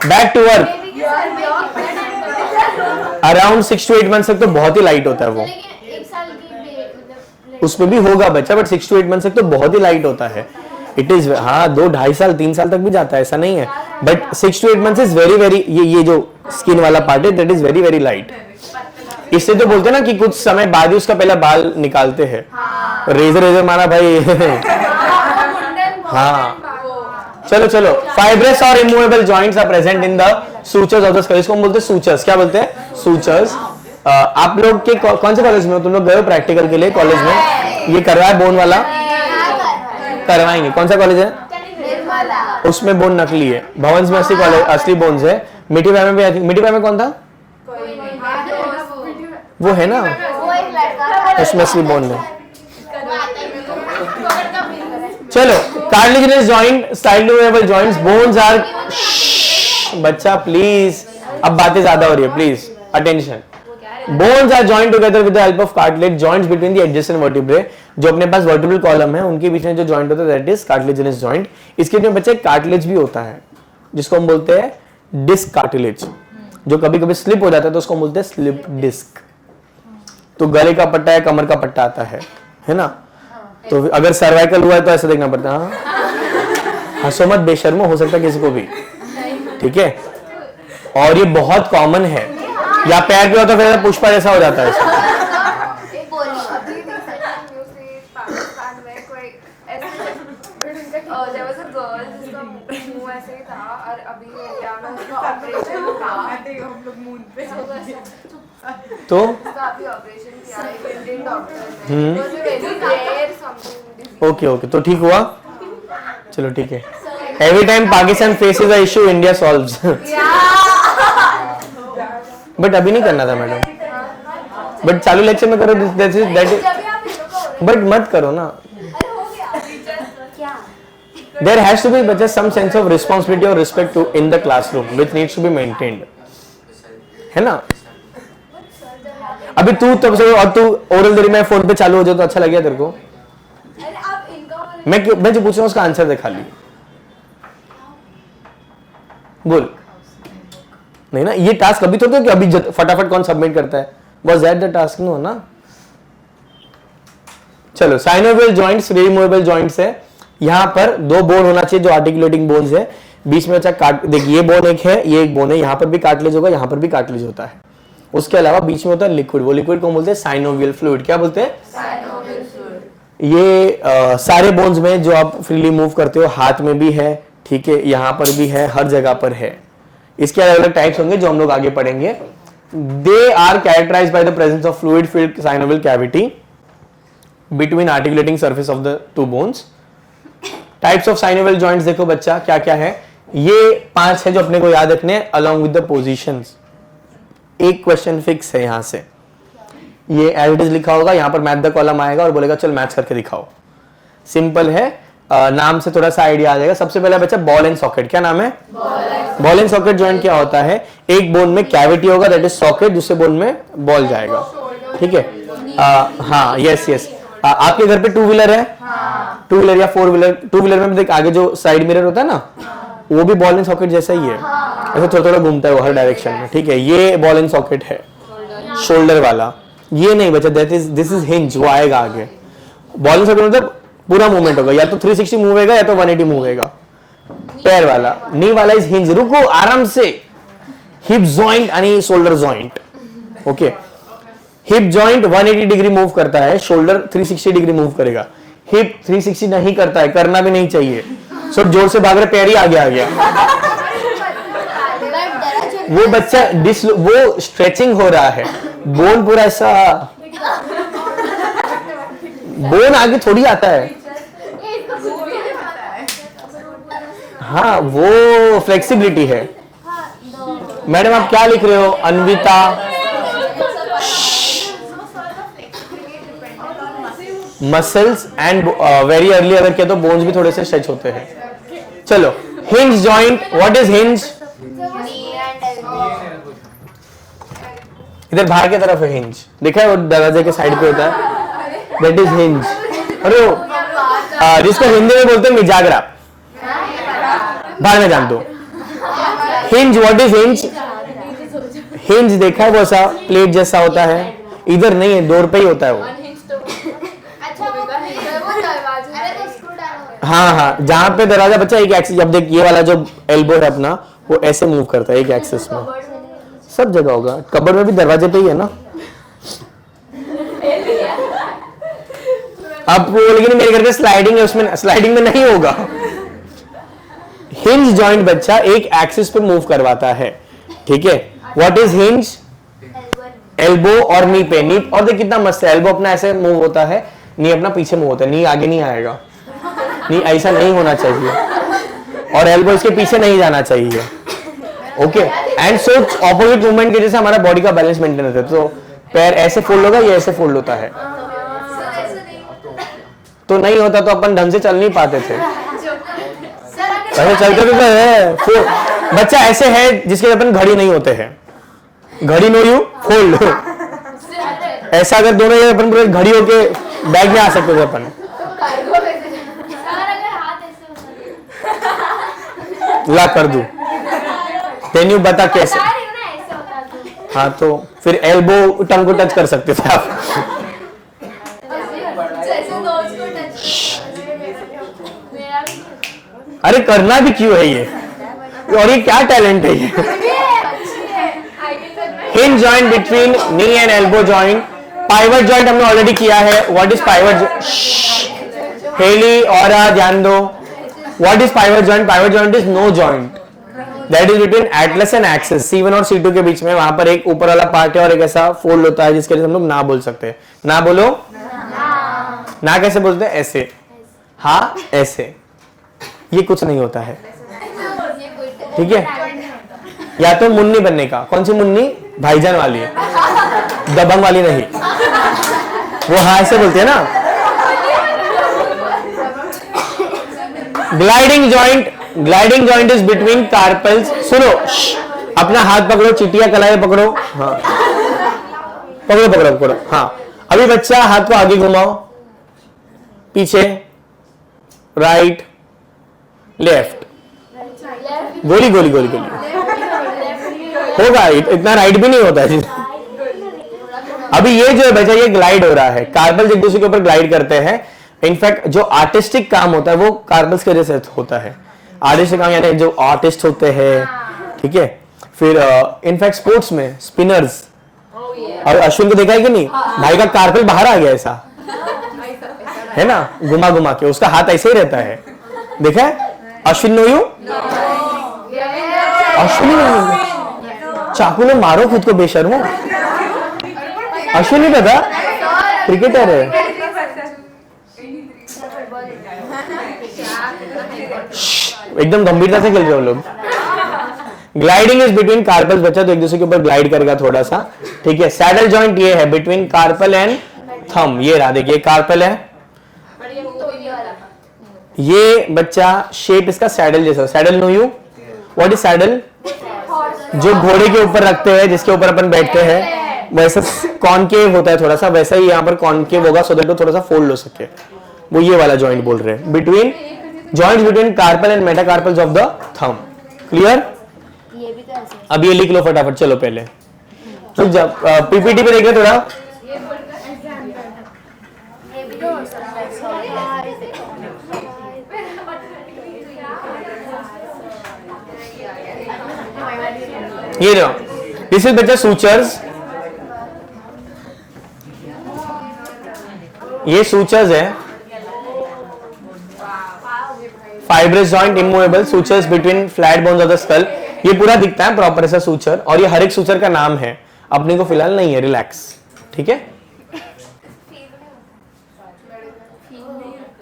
Back to work. Around 6 to 8 month तक तो बहुत ही लाइट होता है वो, उसमें भी होगा बच्चा, बट 6 to 8 मंथ तक तो बहुत ही लाइट होता है। इट इज, हाँ 2, 2.5 साल 3 साल तक भी जाता है, ऐसा नहीं है, but 6 to 8 month is very very, ये जो स्किन वाला पार्ट है that is very very light. इससे तो बोलते हैं ना कि कुछ समय बाद ही उसका पहला बाल निकालते हैं, रेजर मारा भाई। हाँ चलो चलो, फाइब्रस और immovable joints are present in the sutures of the skull. इसको हम बोलते हैं सूचर्स। क्या बोलते हैं? सूचर्स। आप लोग के कौन से कॉलेज में हो? तुम लोग गए हो प्रैक्टिकल के लिए कॉलेज में? ये कर रहा है बोन वाला, करवाएंगे। कौन सा कॉलेज है? उसमें बोन नकली है, भवंस में असली कॉलेज, असली बोन्स है। मिट्टी भाई में भी, मिट्टी भाई में कौन था? वो है ना, उसमें असली बोन है। चलो, cartilaginous joint, slightly movable joints, bones are, बच्चा प्लीज, अब बातें ज्यादा हो रही है, please attention. Bones are joint together with the help of cartilage, joints between the adjacent vertebrae. जो अपने पास वर्टिब्रल कॉलम है उनके बीच में जो जॉइंट होता है दैट इज कार्टिलेजिनस जॉइंट। इसके बीच में बच्चे कार्टिलेज भी होता है जिसको हम बोलते हैं डिस्क कार्टिलेज, जो कभी कभी स्लिप हो जाता है तो उसको बोलते हैं स्लिप डिस्क। तो गले का पट्टा है, कमर का पट्टा आता है ना, तो अगर सर्वाइकल हुआ है तो ऐसे देखना पड़ता है। हंसो मत बेशर्मो, हो सकता है किसी को भी, ठीक है, और ये बहुत कॉमन है। या पैर पे हो तो फिर पुष्पा जैसा हो जाता है। तो ओके ओके, तो ठीक हुआ, चलो ठीक है। Every time Pakistan faces a issue, India solves. But अभी नहीं करना था मैडम, बट चालू लेक्चर में करो, बट मत करो ना। There has to be बच्चा some sense of responsibility or respect to in the classroom which needs to be maintained, है ना। अभी तू तब से, और तू ओरल देरी में फोन पे चालू हो जाए तो अच्छा लगेगा तेरे को? मैं जो पूछ रहा हूँ उसका आंसर दे खाली, बोल। नहीं ना, ये टास्क अभी तो कि अभी फटाफट कौन सबमिट करता है, was that the task? ना। चलो, साइनोवियल जॉइंट्स, रिमूवेबल जॉइंट्स है, यहाँ पर दो बोन होना चाहिए जो आर्टिकुलेटिंग बोन्स है, बीच में बच्चा काट, देखिए ये बोन एक है, ये एक बोन है, यहाँ पर भी कार्टिलेज होगा, यहाँ पर भी कार्टिलेज होता है। उसके अलावा बीच में होता है लिक्विड, वो लिक्विड को बोलते हैं साइनोवियल फ्लूइड। क्या बोलते हैं? ये सारे बोन्स में जो आप फ्रीली मूव करते हो, हाथ में भी है, ठीक है, यहाँ पर भी है, हर जगह पर है। इसके अलग अलग टाइप्स होंगे जो हम लोग आगे पढ़ेंगे। They are characterised by the presence of fluid filled synovial cavity between articulating surface of the two bones. Types of synovial joints देखो बच्चा क्या क्या है, ये 5 है जो अपने को याद रखने हैं अलोंग विद द पोजीशंस। एक क्वेश्चन फिक्स है यहां से, ये एज इट इज लिखा होगा, यहां पर मैथ द कॉलम आएगा और बोलेगा चल मैच करके दिखाओ। सिंपल है, नाम से थोड़ा सा आइडिया आ जाएगा। सबसे पहला बच्चा बॉल एंड सॉकेट। क्या नाम है? बॉल एंड सॉकेट जॉइंट क्या होता है? एक बोन में कैविटी होगा दैट इज सॉकेट, दूसरे बोन में बॉल जाएगा, ठीक है। हाँ यस यस, आपके घर पे टू व्हीलर है, टू व्हीलर या फोर व्हीलर, टू व्हीलर में देख आगे जो साइड मिरर होता है ना, वो भी बॉल एंड सॉकेट जैसा ही है, ऐसे थोड़ा थोड़ा घूमता है वो हर डायरेक्शन में, ठीक है। ये बॉल एंड सॉकेट है शोल्डर वाला, ये नहीं बचा, दिस इज हिंज, वो आएगा आगे। बॉल एंड सॉकेट मतलब पूरा मूवमेंट होगा, या तो 360 मूव होगा या तो 180 मूव होगा। पैर वाला, नी वाला इज हिंज, रुको आराम से। हिप जॉइंट आणि shoulder joint, okay. Hip joint 180 degree move करता है, शोल्डर 360 डिग्री मूव करेगा। हिप 360 नहीं करता है, करना भी नहीं चाहिए, सब जोर से भाग रहे, पैर ही आगे आ गया। वो बच्चा वो स्ट्रेचिंग हो रहा है, बोन पूरा ऐसा, बोन आगे थोड़ी आता है। हाँ वो फ्लेक्सिबिलिटी है। मैडम आप क्या लिख रहे हो? Anvita, muscles and very early अगर किया तो बोन्स भी थोड़े से स्ट्रेच होते हैं। चलो hinge joint, what is hinge? इधर बाहर की तरफ है हिंज, देखा है वो दरवाजे के साइड पे होता है, दैट इज हिंज। अरे जिसको हिंदी में बोलते हैं मिजागरा, बाहर में जान दो। Hinge, what is hinge? Hinge देखा है वो ऐसा प्लेट जैसा होता है, इधर नहीं है, डोर पे ही होता है वो। हाँ हाँ, जहां पे दरवाजा बच्चा एक एक्सिस, अब देख ये वाला जो एल्बो है अपना, वो ऐसे मूव करता है एक एक्सिस में, सब जगह होगा। कबर्ड में भी दरवाजे पे ही है ना। अब वो लेकिन मेरे घर पे स्लाइडिंग है, उसमें स्लाइडिंग में नहीं होगा। हिंज जॉइंट बच्चा एक एक्सिस पे मूव करवाता है, ठीक है। What is hinge? एल्बो और नी पे, नी, और देख कितना मस्त है, एल्बो अपना ऐसे मूव होता है, नी अपना पीछे मूव होता है, नी आगे नहीं आएगा, नी ऐसा नहीं होना चाहिए, और एल्बो इसके पीछे नहीं जाना चाहिए, okay. And so opposite movement के जैसे हमारा बॉडी का बैलेंस मेंटेन होता है, तो पैर ऐसे फोल्ड होगा, ये ऐसे फोल्ड होता है, तो नहीं होता तो अपन ढंग से चल नहीं पाते थे, ऐसे चलते तो है। बच्चा ऐसे है जिसके अपन घड़ी नहीं होते हैं, घड़ी नो यू फोल्ड, ऐसा अगर दोनों अपन पूरे घड़ी होके बैग में आ सकते थे अपन। ला कर दूं, तेन्यू बता कैसे? हाँ तो फिर एल्बो टंग को टच कर सकते थे आप। अरे करना भी क्यों है ये, और ये क्या टैलेंट है ये? Hinge joint between knee and elbow joint. Pivot joint हमने ऑलरेडी किया है। What is pivot? हेली और ध्यान दो, what is pivot joint? Pivot joint is no joint that is between atlas and axis, C1 और C2 के बीच में, वहां पर एक ऊपर वाला पार्ट है और एक ऐसा फोल्ड होता है जिसके लिए हम लोग ना बोल सकते हैं। ना बोलो, ना कैसे बोलते हैं? ऐसे, हाँ ऐसे, ये कुछ नहीं होता है, ठीक है। या तो मुन्नी बनने का, कौन सी मुन्नी? भाईजान वाली, दबंग वाली नहीं, वो हाँ ऐसे बोलते हैं ना। Gliding joint, gliding joint is between carpals. सुनो, अपना हाथ पकड़ो, चिटिया कलाई पकड़ो, हाँ पकड़ो पकड़ो पकड़ो, हाँ। अभी बच्चा हाथ को आगे घुमाओ, पीछे, राइट, लेफ्ट, गोली गोली गोली गोली होगा, इतना राइट भी नहीं होता है। अभी ये जो है बच्चा, ये ग्लाइड हो रहा है, कार्पल्स एक दूसरे के ऊपर ग्लाइड करते हैं। इनफैक्ट जो आर्टिस्टिक काम होता है वो कार्पल्स की वजह से होता है। आर्टिस्टिक काम यानी जो आर्टिस्ट होते हैं, ठीक है। फिर इनफैक्ट स्पोर्ट्स में स्पिनर्स, और अश्विन को देखा है कि नहीं, भाई का कार्पल बाहर आ गया ऐसा, है ना, घुमा घुमा के उसका हाथ ऐसे ही रहता है, देखा है अश्विन? नो यू अश्विन, चाकू ने मारो खुद को बेशर्मो। अश्विन नहीं पता, क्रिकेटर है। एकदम गंभीरता से खेल रहे हो लोग। ग्लाइडिंग इज बिटवीन कार्पल्स, बच्चा तो एक दूसरे के ऊपर ग्लाइड करेगा थोड़ा सा, ठीक है। सैडल जॉइंट ये है बिटवीन कार्पल एंड थंब, ये रहा देखिए कार्पल है, ये बच्चा शेप इसका सैडल जैसा। Saddle know you what is saddle? जो घोड़े के ऊपर रखते हैं, जिसके ऊपर अपन बैठते हैं, वैसा कॉनकेव होता है थोड़ा सा, वैसा ही यहाँ पर कॉनकेव होगा सो दैट वो थोड़ा सा फोल्ड हो सके, वो ये वाला जॉइंट बोल रहे हैं, between joint between carpal and metacarpals of the thumb. Clear? अब ये लिख लो फटाफट, चलो पहले तो जब पीपीटी पे देखिए थोड़ा, ये लो, दिस इज बच्चा सूचर्स, ये सूचर्स है, fibrous joint immovable sutures between flat bones of the school, ये पूरा दिखता है प्रॉपर ऐसा सूचर, और ये हर एक सूचर का नाम है, अपने को फिलहाल नहीं है, रिलैक्स, ठीक है।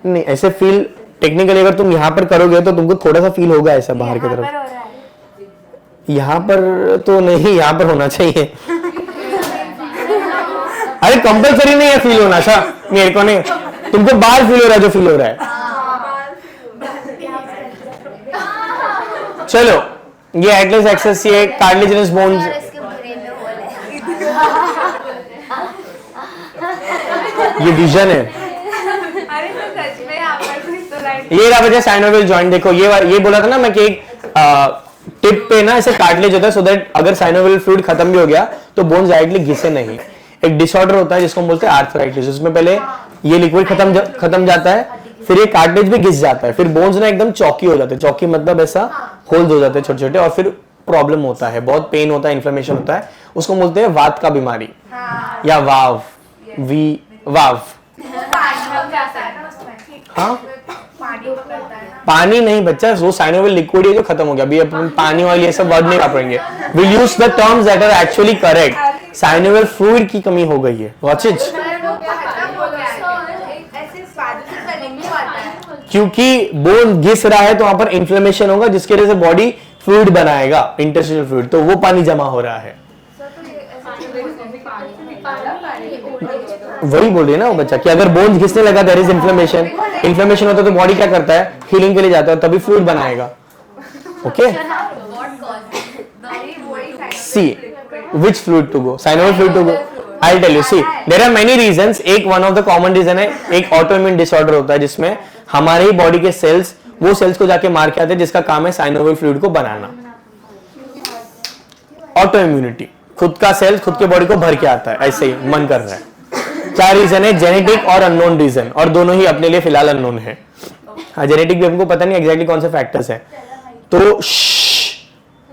नहीं ऐसे फील टेक्निकली अगर तुम यहां पर करोगे तो तुमको थोड़ा सा फील होगा ऐसा बाहर की तरफ, यहाँ पर तो नहीं, यहाँ पर होना चाहिए। अरे कंपलसरी नहीं है फील होना, अच्छा मेरे को नहीं, तुमको बाहर फील हो रहा है जो फील हो रहा है। चलो ये एटलस एक्सेस, ये कार्टिलेजिनस बोन्स, ये विजन है। ये रहा बच्चा साइनोवियल जॉइंट, देखो ये बोला था ना मैं कि टिप पे ना ऐसे कार्टिलेज होता है, सो दैट अगर साइनोवियल फ्लूइड खत्म भी हो गया तो बोन्स डायरेक्टली घिसे नहीं। एक डिसऑर्डर होता है जिसको हम बोलते हैं आर्थराइटिस, उसमें पहले ये लिक्विड खत्म जाता है, फिर ये कार्टिलेज भी घिस जाता है, फिर बोन्स ना एकदम चौकी हो जाते हैं, चौकी मतलब ऐसा होल्स हो जाते हैं छोटे छोटे, और फिर प्रॉब्लम होता है, बहुत पेन होता है, इन्फ्लेमेशन होता है, उसको बोलते हैं वात का बीमारी या वाव, वाव। हाँ पानी नहीं बच्चा, वो साइनोवियल लिक्विड है जो खत्म हो गया, अभी अपन पानी वाली ये सब वर्ड नहीं वापरेंगे, will use the terms that are actually correct. Synovial fluid की कमी हो गई है, वॉच इट, क्योंकि बोन घिस रहा है तो वहां पर इन्फ्लेमेशन होगा जिसकी वजह से बॉडी फ्लूइड बनाएगा, इंटरस्टिशियल फ्लूइड, तो वो पानी जमा हो रहा है। वही बोल रही है ना वो बच्चा कि अगर बोन्स घिसने लगा देयर इज इन्फ्लेमेशन, इन्फ्लेमेशन होता है तो बॉडी क्या करता है, हीलिंग के लिए जाता है, तभी फ्लूइड बनाएगा। Okay, see which fluid to go, synovial fluid to go, I'll tell you, see there are many reasons, एक one of the common reason है, एक autoimmune disorder होता है जिसमें हमारे ही बॉडी के सेल्स वो सेल्स को जाके मार के आते हैं जिसका काम है साइनोवियल फ्लूइड को बनाना। ऑटो इम्यूनिटी, खुद का सेल्स खुद के बॉडी को भर के आता है, ऐसे ही मन कर रहा है। क्या रीजन है, जेनेटिक और अननोन रीजन, और दोनों ही अपने लिए फिलहाल अननोन है। हाँ जेनेटिक भी हमको पता नहीं एग्जैक्टली कौन से फैक्टर्स है। तो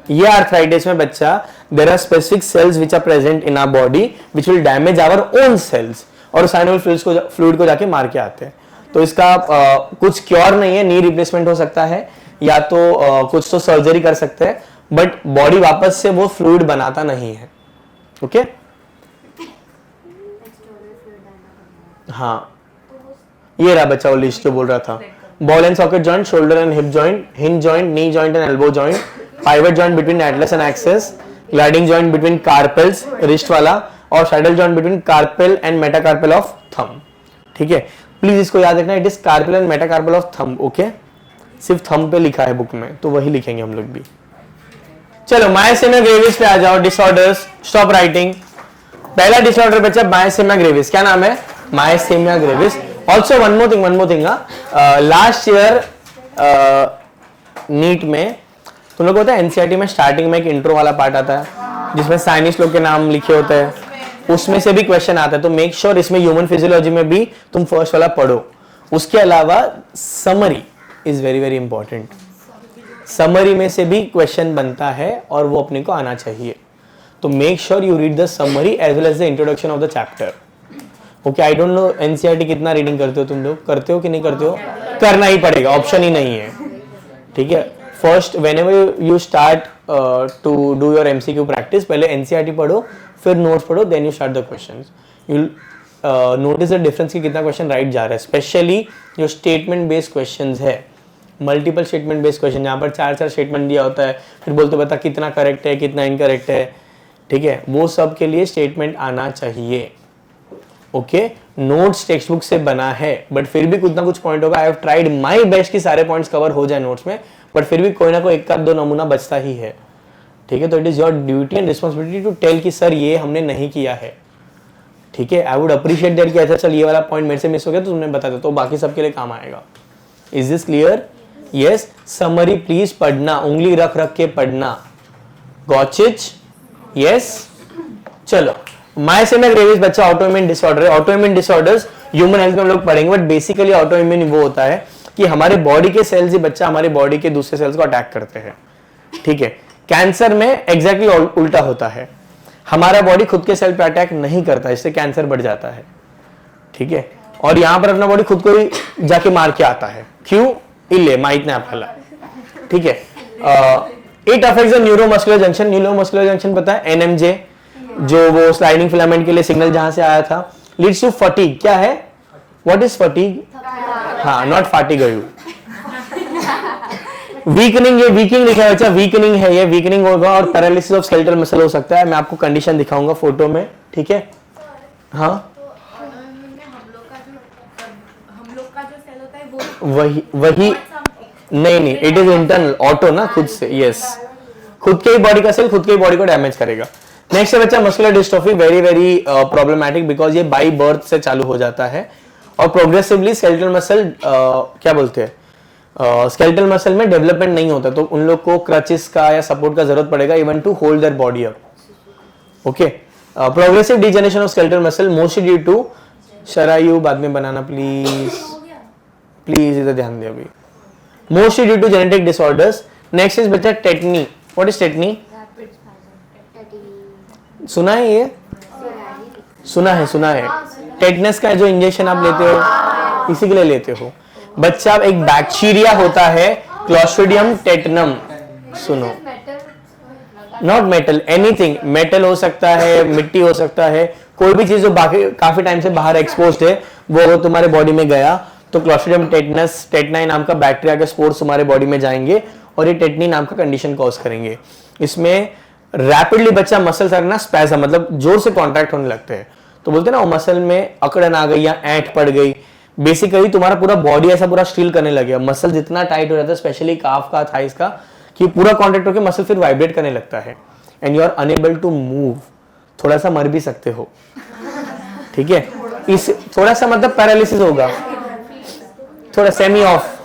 ये आर्थराइटिस में बच्चा there are specific cells which are present in our body which will damage our own cells, और साइनोवियल फ्लूइड को जाके मार के आते हैं। तो इसका कुछ क्योर नहीं है, नी रिप्लेसमेंट हो सकता है या तो कुछ तो सर्जरी कर सकते हैं, बट बॉडी वापस से वो फ्लूइड बनाता नहीं है। ओके हाँ ये रहा बच्चा वो लिस्ट जो बोल रहा था, ball and socket joint, shoulder and hip joint, hinge joint, knee joint and elbow joint, pivot joint between atlas and axis, gliding joint between carpals wrist वाला, और saddle joint between carpal and metacarpal of thumb. ठीक है, please इसको याद रखना, it is carpal and metacarpal of thumb. Okay, सिर्फ thumb पे लिखा है बुक में, तो वही लिखेंगे हम लोग भी। चलो मायसेमिया ग्रेविस पे आ जाओ, डिसऑर्डर्स, स्टॉप राइटिंग। पहला डिसऑर्डर बच्चा मायसेमिया ग्रेविस, क्या नाम है, myasthenia gravis. Also one more thing, last year NEET में तुम लोग को पता है एनसीईआरटी में स्टार्टिंग में एक इंट्रो वाला पार्ट आता है जिसमें साइंटिस्ट लोग के नाम लिखे होते हैं, उसमें से भी क्वेश्चन आता है, तो मेक श्योर इसमें ह्यूमन फिजियोलॉजी में भी तुम फर्स्ट वाला पढ़ो। उसके अलावा summary is very very important. Summary में से भी क्वेश्चन बनता है और वो अपने को आना चाहिए। तो make sure you read the summary as well as the introduction of the chapter. Okay, I don't know NCERT कितना रीडिंग करते हो तुम लोग, करते हो कि नहीं करते हो? करना ही पड़ेगा, ऑप्शन ही नहीं है। ठीक है, first whenever you start to do your MCQ practice, पहले एनसीईआरटी पढ़ो, फिर नोट्स पढ़ो, then you start the questions. You notice the difference कि कितना क्वेश्चन राइट जा रहा है, स्पेशली जो स्टेटमेंट बेस्ड क्वेश्चंस है, मल्टीपल स्टेटमेंट बेस्ड क्वेश्चन जहाँ पर 4 स्टेटमेंट दिया होता है, फिर बोलते बता कितना करेक्ट है कितना इनकरेक्ट है। ठीक है, वो सब के लिए स्टेटमेंट आना चाहिए। ओके, नोट्स टेक्स्ट बुक से बना है, बट फिर भी कुछ ना कुछ पॉइंट होगा। I have tried my best कि सारे पॉइंट्स कवर हो जाए नोट्स में, बट फिर भी कोई ना कोई एक आध दो नमूना बचता ही है। ठीक है, तो it is your duty and responsibility to tell कि सर ये हमने नहीं किया है। ठीक है, आई वुड अप्रिशिएट दैट कि ऐसा चल ये वाला पॉइंट मेरे से मिस हो गया तो तुमने बता दो, तो बाकी सबके लिए काम आएगा। Is this clear? Yes, summary please पढ़ना, उंगली रख रख के पढ़ना। Got it? यस, चलो। मायसेमिया ग्रेविस बच्चा ऑटोइम्यून डिसऑर्डर है। ऑटोइम्यून डिसऑर्डर्स ह्यूमन हेल्थ में हम लोग पढ़ेंगे, बट बेसिकली ऑटोइम्यून वो होता है कि हमारे बॉडी के सेल्स ही बच्चा हमारे बॉडी के दूसरे सेल्स को अटैक करते हैं। ठीक है, कैंसर में एग्जैक्टली उल्टा होता है, हमारा बॉडी खुद के सेल पे अटैक नहीं करता, इससे कैंसर बढ़ जाता है। ठीक है, और यहां पर अपना बॉडी खुद को ही जाके मार के आता है। क्यों? इले माहित नहीं आपल्याला। ठीक है, it affects the neuromuscular junction. Neuromuscular junction पता है, एनएमजे, जो वो स्लाइडिंग फिलामेंट के लिए सिग्नल जहां से आया था। Leads to fatigue. क्या है? What is fatigue? हाँ, नॉट फाटिग यू। वीकनिंग, ये वीकिंग लिखा है बच्चा, वीकनिंग है, ये वीकनिंग होगा और पैरालिसिस ऑफ स्केलेटल मसल हो सकता है। मैं आपको कंडीशन दिखाऊंगा फोटो में। ठीक है, हाँ, वही नहीं, इट इज इंटरनल, ऑटो ना, खुद से। यस, खुद के ही बॉडी का सेल खुद के ही बॉडी को डैमेज करेगा। नेक्स्ट है बच्चा muscular dystrophy, very very problematic because ये बाई बर्थ से चालू हो जाता है और प्रोग्रेसिवली स्केलेटल मसल क्या बोलते हैं, स्केलेटल मसल में डेवलपमेंट नहीं होता, तो उन लोग को क्रचेस का या सपोर्ट का जरूरत पड़ेगा even to hold their body up. Okay, progressive degeneration of skeletal muscle mostly due to शरायु, बाद में बनाना प्लीज, प्लीज इधर ध्यान दे अभी। Mostly due to genetic disorders. Next is बच्चा टेटनी। What is tetany? सुना है ये? सुना है। टेटनस का जो इंजेक्शन आप लेते हो, इसी के लिए लेते हो बच्चा। एक बैक्टीरिया होता है क्लोस्ट्रिडियम टेटनम, सुनो, नॉट मेटल, एनीथिंग, मेटल हो सकता है, मिट्टी हो सकता है, कोई भी चीज जो काफी टाइम से बाहर एक्सपोज्ड है वो तुम्हारे बॉडी में गया तो क्लोस्ट्रिडियम टेटनस, टेटनाई नाम का बैक्टीरिया के स्पोर्स तुम्हारे बॉडी में जाएंगे और ये टेटनी नाम का कंडीशन कॉज करेंगे। इसमें रैपिडली बच्चा मसल सरना स्पैज़म, मतलब जोर से कॉन्ट्रैक्ट होने लगते हैं, तो बोलते हैं ना वो मसल में अकड़न आ गई या ऐंठ पड़ गई। बेसिकली तुम्हारा पूरा बॉडी ऐसा पूरा स्टील करने लगेगा, मसल जितना टाइट हो जाता है स्पेशली काफ का, थाइस का, कि पूरा कॉन्ट्रैक्ट होकर मसल फिर वाइब्रेट करने लगता है and you are unable to move. थोड़ा सा मर भी सकते हो। ठीक है, इस थोड़ा सा मतलब पैरालिसिस होगा, थोड़ा सेमी ऑफ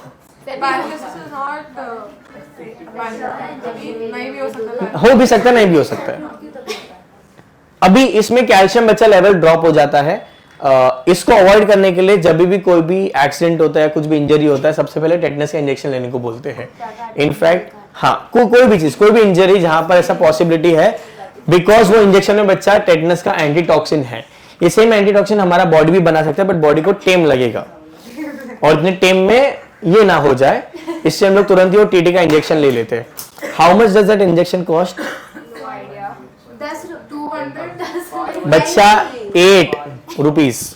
हो भी सकता है, नहीं भी हो सकता है। अभी इसमें कैल्शियम बच्चा लेवल ड्रॉप हो जाता है। इसको अवॉइड करने के लिए जब भी कोई भी एक्सीडेंट होता है, कुछ भी इंजरी होता है, सबसे पहले टेटनस का इंजेक्शन लेने को बोलते हैं। इनफैक्ट हाँ, कोई भी चीज, कोई भी इंजरी जहां पर ऐसा पॉसिबिलिटी है, बिकॉज वो इंजेक्शन में बच्चा टेटनस का एंटीटॉक्सिन है। ये सेम एंटीटॉक्सिन हमारा बॉडी भी बना सकता है, बट बॉडी को टेम लगेगा और इतने टेम में ये ना हो जाए, इससे हम लोग तुरंत ही वो टीटी का इंजेक्शन ले लेते हैं। How much does that injection cost? बच्चा 8 रुपीज।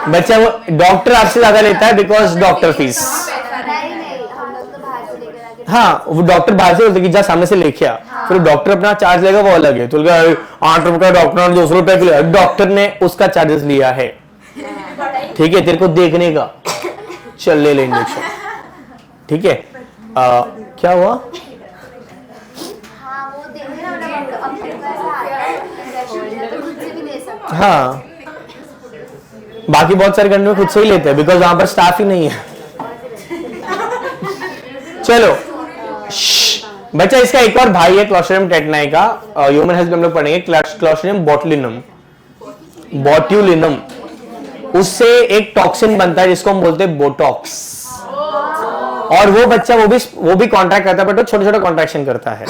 बच्चा वो डॉक्टर आपसे ज्यादा लेता है बिकॉज डॉक्टर फीस। हाँ, वो डॉक्टर बाहर से बोलते कि जा सामने से लेके आ, फिर डॉक्टर अपना चार्ज लेगा वो अलग है। तो 8 रुपए का डॉक्टर ने 200 रुपए के लिए, डॉक्टर ने उसका चार्जेस लिया है। ठीक है, तेरे को देखने का, चल ले इंजेक्शन। ठीक है, क्या हुआ? हाँ, बाकी बहुत सारे कंट्री में खुद से ही लेते हैं बिकॉज वहां पर स्टाफ ही नहीं है। चलो बच्चा, इसका एक और भाई है क्लोस्ट्रिडियम टेटनाई का, ह्यूमन हेल्थ में हम लोग पढ़ेंगे, क्लोस्ट्रिडियम बोटुलिनम। उससे एक टॉक्सिन बनता है जिसको हम बोलते हैं बोटॉक्स, और वो बच्चा वो भी कॉन्ट्रैक्ट करता है, बट वो छोटा छोटा कॉन्ट्रैक्शन करता है,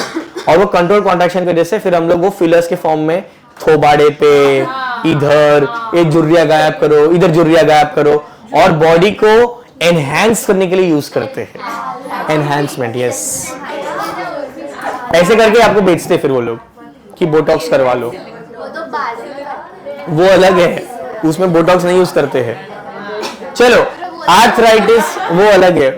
और वो कंट्रोल कॉन्ट्रैक्शन की वजह से फिर हम लोग वो फिलर्स के फॉर्म में थोबाड़े पे इधर एक जुर्रिया गायब करो, इधर जुर्रिया गायब करो, और बॉडी को एनहांस करने के लिए यूज करते हैं, एनहांसमेंट। यस, ऐसे करके आपको बेचते फिर वो लोग कि बोटॉक्स करवा लो, वो अलग है, उसमें बोटॉक्स नहीं यूज करते हैं। चलो, आर्थराइटिस वो अलग है।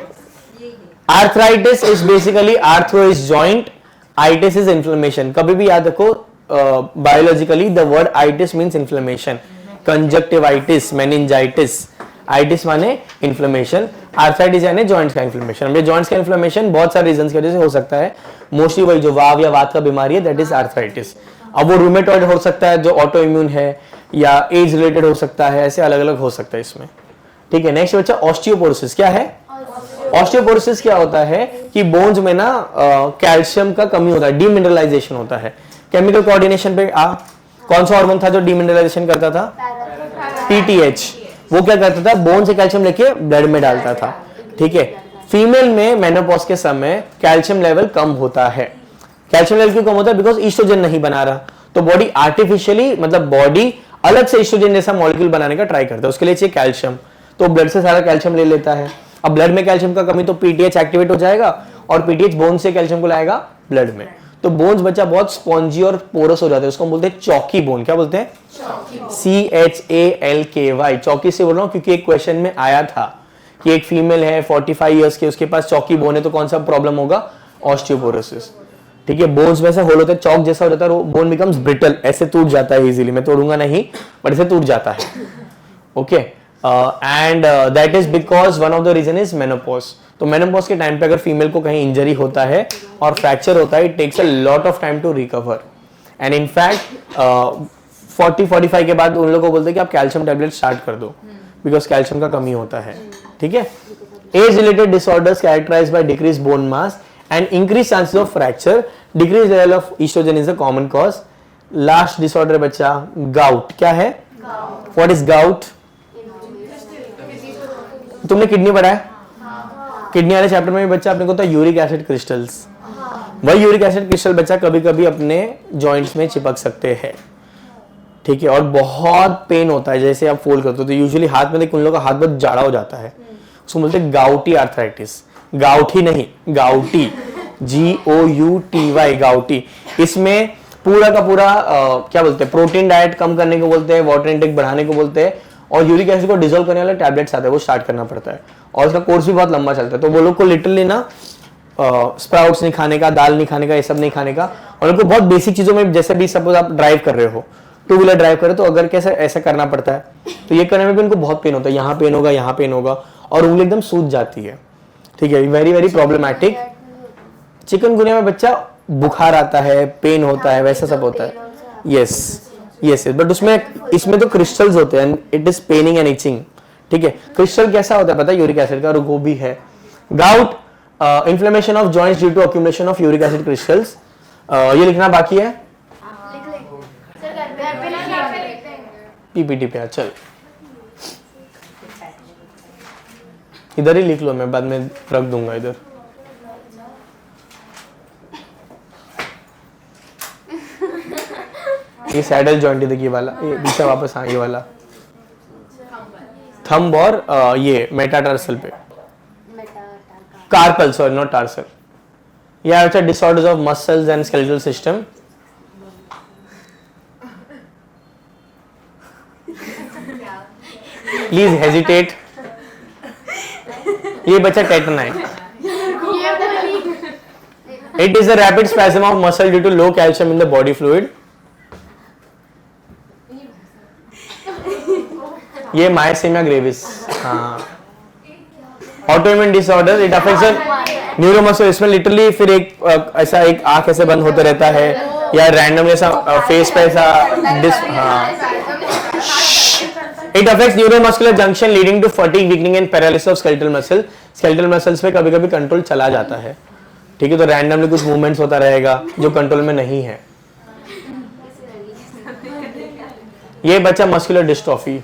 Arthritis is basically arthro is joint, itis is inflammation. कभी भी याद रखो, biologically the word itis means inflammation, conjunctivitis, meningitis, itis माने इन्फ्लेमेशन, आर्थराइटिस यानी जॉइंट्स का इन्फ्लेमेशन। ये जॉइंट्स का इन्फ्लेमेशन बहुत सारे रीजंस की वजह से हो सकता है, मोस्टली वही जो वाव या वात का बीमारी है, दैट इज आर्थराइटिस। अब वो रूमेटॉइड हो सकता है जो ऑटो इम्यून है, या एज रिलेटेड हो सकता है, ऐसे अलग अलग हो सकता है इसमें। ठीक है, नेक्स्ट बच्चा ऑस्टियोपोरोसिस। क्या है ऑस्टियोपोरोसिस? क्या होता है कि बोन्स में ना कैल्शियम का कमी होता है, डीमिनरलाइजेशन होता है। केमिकल कोऑर्डिनेशन पे कौन सा हार्मोन था जो डीमिनरलाइजेशन करता था? पीटीएच। वो क्या करता था? बोन से कैल्शियम लेके ब्लड में डालता था। ठीक है, फीमेल में मेनोपॉज के समय कैल्शियम लेवल कम होता है। कैल्शियम लेवल क्यों कम होता है? बिकॉज ईस्ट्रोजन नहीं बना रहा, तो बॉडी आर्टिफिशियली, मतलब बॉडी अलग से ईस्ट्रोजन जैसा मॉलिक्यूल बनाने का ट्राई करता है, उसके लिए चाहिए कैल्शियम, तो ब्लड से सारा कैल्शियम ले लेता है। अब ब्लड में कैल्शियम का कमी तो पीटीएच एक्टिवेट हो जाएगा, और पीटीएच बोन से कैल्शियम को लाएगा ब्लड में, तो बोन्स बच्चा बहुत स्पॉन्जी और पोरस हो जाते हैं, उसको हम बोलते हैं चौकी बोन। क्या बोलते हैं? CHALKY। चौकी से बोल रहा हूं क्योंकि एक क्वेश्चन में आया था कि एक फीमेल है 45 इयर्स की, उसके पास चौकी बोन है, तो कौन सा प्रॉब्लम होगा? ऑस्टियोपोरोसिस। ठीक है, बोन्स में से होल होता है, चौक जैसा हो जाता है, बोन बिकम्स ब्रिटल, ऐसे टूट जाता है इजीली। मैं तोड़ूंगा नहीं, बट ऐसे टूट जाता है। Okay, and that is because one of the reason is menopause. तो मेनोपॉज के टाइम पे अगर फीमेल को कहीं इंजरी होता है और फ्रैक्चर होता है, it takes a lot of time to recover, and in fact 40-45 के बाद उन लोगों को बोलते हैं कि आप कैल्शियम टैबलेट स्टार्ट कर दो, बिकॉज कैल्शियम का कमी होता है। ठीक है, age related disorders characterized by decrease bone mass and increased chances of fracture, decreased level of estrogen is a common cause. Last disorder बच्चा gout। क्या है? What is gout? तुमने किडनी पढ़ा है? किडनी वाले चैप्टर में भी बच्चा अपने को तो यूरिक एसिड क्रिस्टल्स, वही यूरिक एसिड क्रिस्टल बच्चा कभी कभी अपने जॉइंट्स में चिपक सकते हैं। ठीक है, और बहुत पेन होता है जैसे आप फोल्ड करते हो, तो यूजुअली हाथ में देख उन लोगों का हाथ बहुत जाड़ा हो जाता है, उसको बोलते हैं गाउटी आर्थराइटिस। गाउटी नहीं, गाउटी, GOUTY, गाउटी। इसमें पूरा का पूरा क्या बोलते हैं, प्रोटीन डाइट कम करने को बोलते हैं, वाटर इनटेक बढ़ाने को बोलते हैं, और यूरिक एसिड को डिसॉल्व करने वाले टैबलेट्स आते हैं, वो स्टार्ट करना पड़ता है, और उसका कोर्स भी बहुत लंबा चलता है। तो वो लोग को लिटरली ना स्प्राउट्स नहीं खाने का, दाल नहीं खाने का, ये सब नहीं खाने का, और उनको बहुत बेसिक चीजों में, जैसे भी सपोज आप ड्राइव कर रहे हो, टू व्हीलर ड्राइव कर रहे हो, तो अगर कैसे ऐसा करना पड़ता है, तो ये करने में भी उनको बहुत पेन होता है, यहाँ पेन होगा, यहाँ पेन होगा, और उंगली एकदम सूज जाती है। ठीक है, वेरी वेरी प्रॉब्लमेटिक। चिकनगुनिया में बच्चा बुखार आता है, पेन होता है, वैसा सब होता है। यस यस, बट इसमें तो क्रिस्टल्स होते हैं, it is Penning and itching. ठीक है, क्रिस्टल कैसा होता है पता है? यूरिक एसिड का, और वो भी है। Gout, inflammation of joints due to accumulation of uric acid crystals. ये लिखना बाकी है, पीपीटी पे। चल इधर ही लिख लो, मैं बाद में रख दूंगा इधर। ये सैडल जॉइंट, देखिए वाला, ये पीछे वापस, हाँ ये वाला थंब, और ये मेटाटार्सल पे, कार्पल, सॉरी नॉट टार्सल। ये अच्छा disorders of muscles and skeletal system. Please hesitate. ये बच्चा टेटन है। It is a rapid spasm of muscle due to low calcium in the body fluid. ये मायसेमिया ग्रेविस। हाँ, autoimmune disorder, it affects neuromuscular. इसमें literally फिर एक ऐसा एक आंख ऐसे बंद होते रहता है, या रैंडम ऐसा फेस पे ऐसा it affects neuromuscular junction leading to fatigue, weakening and paralysis of skeletal muscle. Skeletal muscles पे कभी कभी कंट्रोल चला जाता है। ठीक है, तो रैंडमली कुछ मूवमेंट्स होता रहेगा जो कंट्रोल में नहीं है। ये बच्चा muscular dystrophy,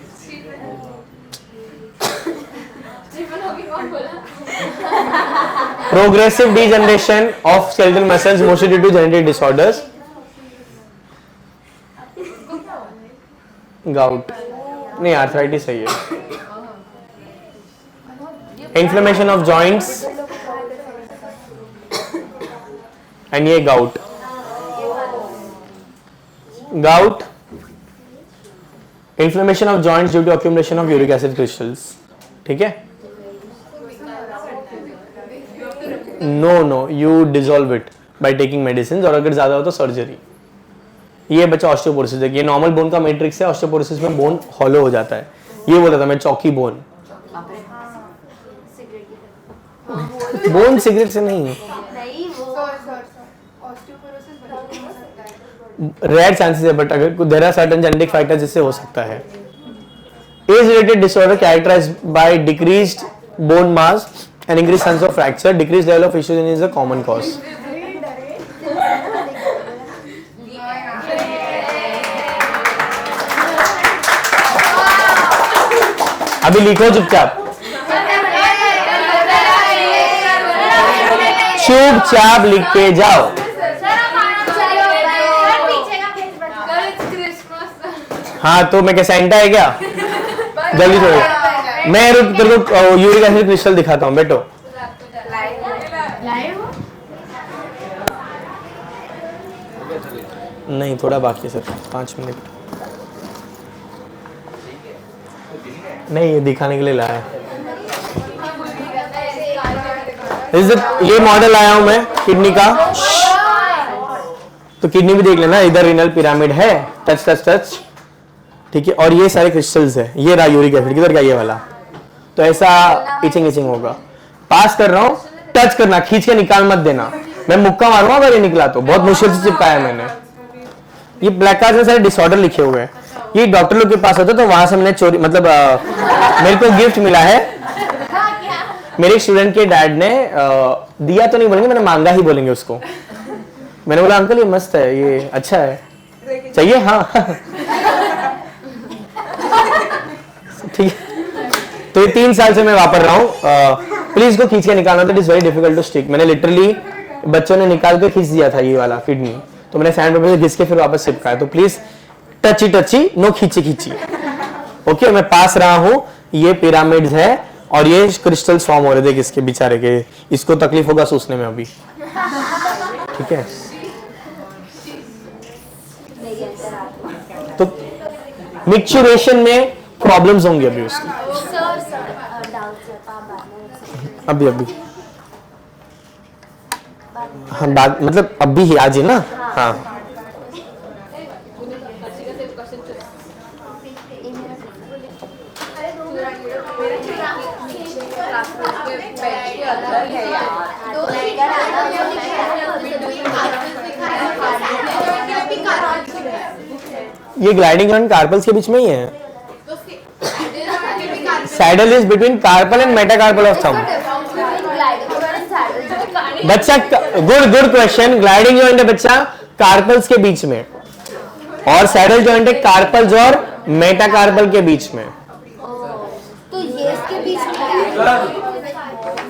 progressive degeneration of skeletal muscles mostly due to genetic disorders. Gout नहीं, आर्थराइटिस सही है. इन्फ्लेमेशन ऑफ जॉइंट्स एंड ये gout. Gout, inflammation of joints due to accumulation of uric acid crystals. ठीक है. No you dissolve it by taking medicine, और अगर ज्यादा हो तो सर्जरी. ये बच्चा ऑस्टियोपोरोसिस है. ये नॉर्मल बोन का मैट्रिक्स है. ऑस्टियोपोरोसिस में बोन हॉलो हो जाता है. ये बोला था मैं, चौकी बोन. बोन सिगरेट से नहीं, रेयर चांसेस है, बट अगर there are certain genetic factors जिससे हो सकता है. Age related disorder characterized by decreased bone mass and increased chance of fracture. Decreased level of osteogenesis is a common cause. अभी लिखो चुपचाप, चुपचाप लिख के जाओ. हाँ तो मैं क्या सेंटा है क्या? जल्दी छोड़ो. मैं तेरे को यूरिक एसिड क्रिस्टल दिखाता हूँ. बैठो. नहीं, थोड़ा बाकी है सर, 5 मिनट. नहीं, ये दिखाने के लिए लाया. ये मॉडल लाया हूं मैं किडनी का. तो किडनी भी देख लेना. इधर रिनल पिरामिड है. Touch touch touch. ठीक है. और ये सारे क्रिस्टल्स है. ये रहा यूरिक एसिड. किधर का? ये वाला. तो ऐसा इचिंग होगा. पास कर रहा हूं, टच करना, खींच के निकाल मत देना. मैं मुक्का मारूंगा अगर ये निकला तो. बहुत मुश्किल से चिपकाया मैंने. ये ब्लैक कार्ड में सारे डिसऑर्डर लिखे हुए हैं. ये डॉक्टर लोग के पास होता तो वहां से मैंने चोरी, मतलब मेरे को गिफ्ट मिला है. मेरे स्टूडेंट के डैड ने दिया तो नहीं बोलेंगे, मैंने मांगा ही बोलेंगे उसको. मैंने बोला अंकल ये मस्त है, ये अच्छा है, चाहिए? हाँ. ठीक है. तो ये 3 साल से मैं वापर रहा हूँ. प्लीज इसको खींच के निकालना. तो it is very difficult to stick. मैंने लिटरली बच्चों ने निकाल के खींच दिया था ये वाला किडनी. तो मैंने सैंड पेपर से घिस के फिर वापस चिपकाया. तो प्लीज टची नो खींची. ओके. मैं पास रहा हूँ. ये पिरामिड्स है और ये क्रिस्टल्स फॉर्म हो रहे थे किसके बेचारे के. इसको तकलीफ होगा सोचने में अभी. ठीक है. तो मिक्सचुरेशन में प्रॉब्लम्स होंगी अभी उसकी. अभी हाँ, बात मतलब अभी ही आज ही ना. हाँ. ये ग्लाइडिंग जॉइंट कार्पल्स के बीच में ही है. Saddle is between carpal and metacarpal of thumb. बच्चा गुड क्वेश्चन. ग्लाइडिंग जॉइंट है बच्चा कार्पल्स के बीच में, और सैडल जॉइंट है कार्पल्स और मेटाकार्पल के बीच में. तो ये इसके बीच में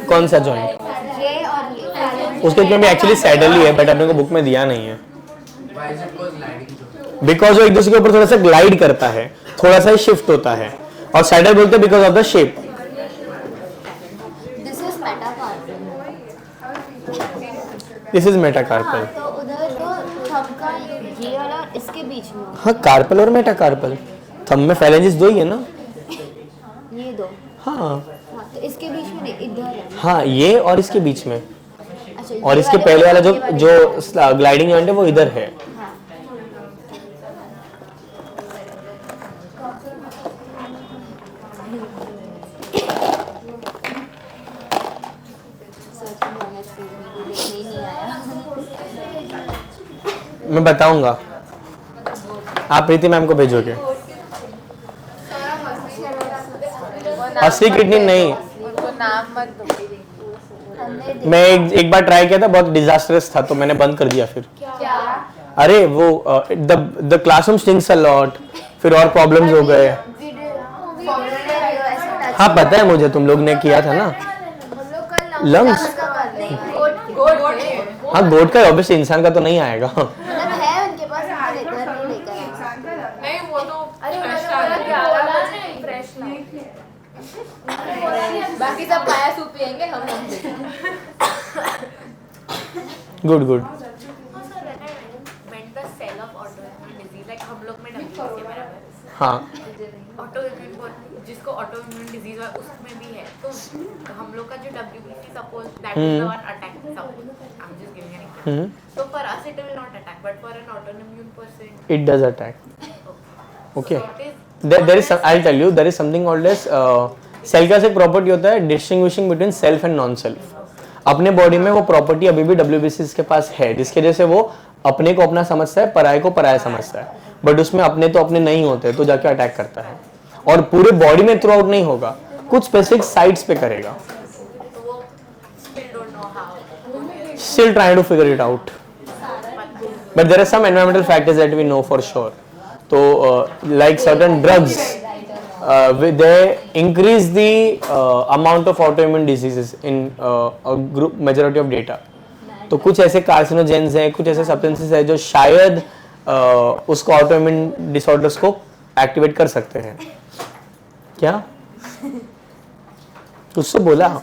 कौन सा जॉइंट? ये और ये. उसके बीच में एक्चुअली सैडल ही है, बट अपने को बुक में दिया नहीं है. बिकॉज वो एक दूसरे के ऊपर थोड़ा सा ग्लाइड करता है, थोड़ा सा शिफ्ट होता है. और सैडल बोलते हैं because of the shape. This is metacarpal. तो उधर तो थंब का ये वाला इसके बीच में. हाँ, कार्पल और मेटाकार्पल. थंब में फेलेंजिस 2 ही है ना. ये 2. हाँ. हाँ, तो इसके बीच में नहीं, इधर है. हाँ, ये और इसके बीच में. अच्छा, ये और इसके वाले पहले वाला ये जो ग्लाइडिंग जॉइंट है वो इधर है. हाँ. मैं बताऊंगा. आप प्रीति मैम को भेजोगे. असली किडनी नहीं. नाम मत दो. मैं एक बार ट्राई किया था, बहुत डिजास्टरस था, तो मैंने बंद कर दिया फिर. अरे वो the classroom stinks a lot. फिर और प्रॉब्लम्स हो गए. हाँ पता है मुझे, तुम लोग ने किया था ना. लंग्स हाँ गोट का ऑब्वियसली, इंसान का तो नहीं आएगा। मतलब है उनके पास, हमारे घर नहीं लेकर आए। नहीं वो तो फ्रेश नहीं। बाकी सब खाया सूप पियेंगे हम लोग। Good good. meant the cell of autoimmune disease, like हम लोग में WBC है बराबर। हाँ ऑटोइम्यून जिसको ऑटोइम्यून डिजीज है उसमें भी है, तो हम लोग का जो WBC suppose that is the one attack, suppose I am just giving an example, so for us it will not attack, but for an autoimmune person it does attack. Okay. so it is There is some, I'll tell you, there is something called as cell का एक property होता है distinguishing between self and non self. अपने body में वो property अभी भी WBC के पास है, जिसकी वजह से वो अपने को अपना समझता है, पराये को पराया समझता है, बट उसमें अपने तो अपने नहीं होते, तो जाके अटैक करता है और पूरे बॉडी में थ्रू आउट नहीं होगा, कुछ स्पेसिफिक साइट्स पे करेगा। still don't know how. Still trying to figure it out, but there are some environmental factors that we know for sure. So like certain drugs they increase the amount of autoimmune diseases in a group majority of data. तो कुछ ऐसे carcinogens हैं, कुछ ऐसे substances हैं जो शायद उसको ऑटोइम्यून डिसऑर्डर्स को एक्टिवेट कर सकते हैं। क्या कुछ तो बोला? वो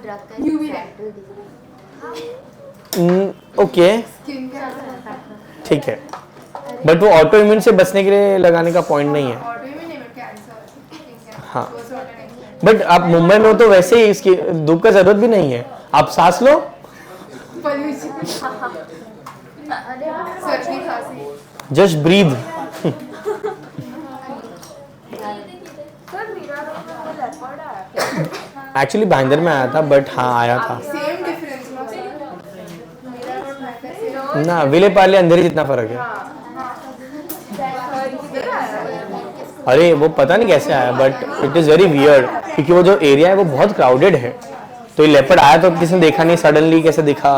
ड्रग का ओके ठीक है, बट वो ऑटोइम्यून से बचने के लिए लगाने का पॉइंट नहीं है। हाँ बट आप मुंबई में हो तो वैसे ही इसकी धूप का जरूरत भी नहीं है, आप सांस लो। Just breathe. एक्चुअली भाईंदर में आया था, बट हाँ आया था ना, विले पार्ले अंधेरी जितना फर्क है। अरे वो पता नहीं कैसे आया, but it is very weird, क्योंकि वो जो एरिया है वो बहुत क्राउडेड है, तो ये लेपर्ड आया तो किसी ने देखा नहीं, सडनली कैसे दिखा।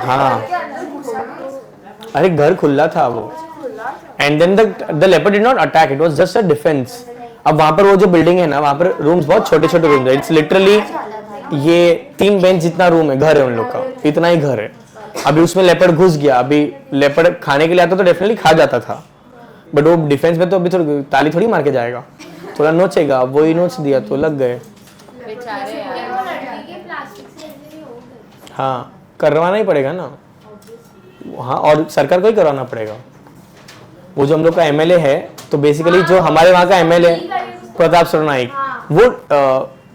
हाँ अरे घर खुला था वो, and then the leopard did not attack, it was just a defence. अब वहां पर वो जो बिल्डिंग है ना, वहां पर रूम्स बहुत छोटे छोटे रूम्स है, इट्स लिटरली ये 3 बेंच जितना रूम है, घर है उन लोग का, इतना ही घर है। अभी उसमें लेपर्ड घुस गया, अभी लेपर्ड खाने के लिए आता तो डेफिनेटली खा जाता था, बट वो डिफेंस में तो अभी थोड़ी ताली थोड़ी मार के जाएगा, थोड़ा नोचेगा, वो ही नोच दिया तो लग गए। हाँ करवाना ही पड़ेगा ना, हाँ और सरकार को ही करवाना पड़ेगा। वो जो हम लोग का एमएलए है, तो बेसिकली जो हमारे वहाँ का एमएलए प्रताप सरनाइक, वो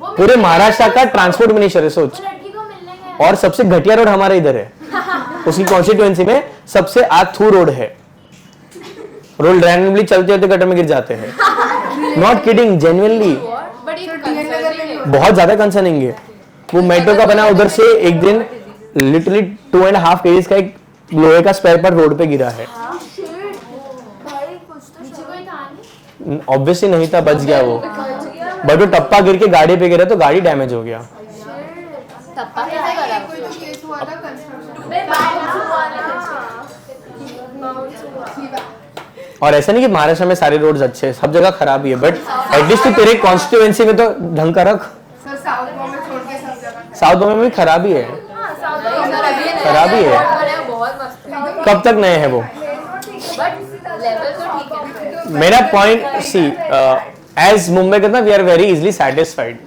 पूरे महाराष्ट्र का ट्रांसपोर्ट मिनिस्टर है, सोच। और सबसे घटिया रोड हमारे इधर है, उसकी कॉन्स्टिट्यूएंसी में सबसे आथू रोड है, रोड रैंडमली चलते होते गटर में गिर जाते हैं। नॉट किडिंग, जेन्युइनली बहुत ज्यादा कंसर्निंग है। वो मेट्रो का बना, उधर से एक दिन लिटरली 2.5 kg का एक लोहे का स्पेयर पार्ट रोड पे गिरा है। ऑब्वियसली नहीं था, बच गया वो, बट वो टप्पा गिर के गाड़ी पे गिरा तो गाड़ी डैमेज हो गया। और ऐसा नहीं कि महाराष्ट्र में सारे रोड्स अच्छे हैं, सब जगह खराब ही है, बट एटलीस्ट तो तेरे कॉन्स्टिट्यूएंसी में तो ढंग का रख। साउथ बॉम्बे में खराबी है, खराबी है। कब तक नए हैं वो? मेरा पॉइंट सी, एज मुंबई कहता we are very easily satisfied,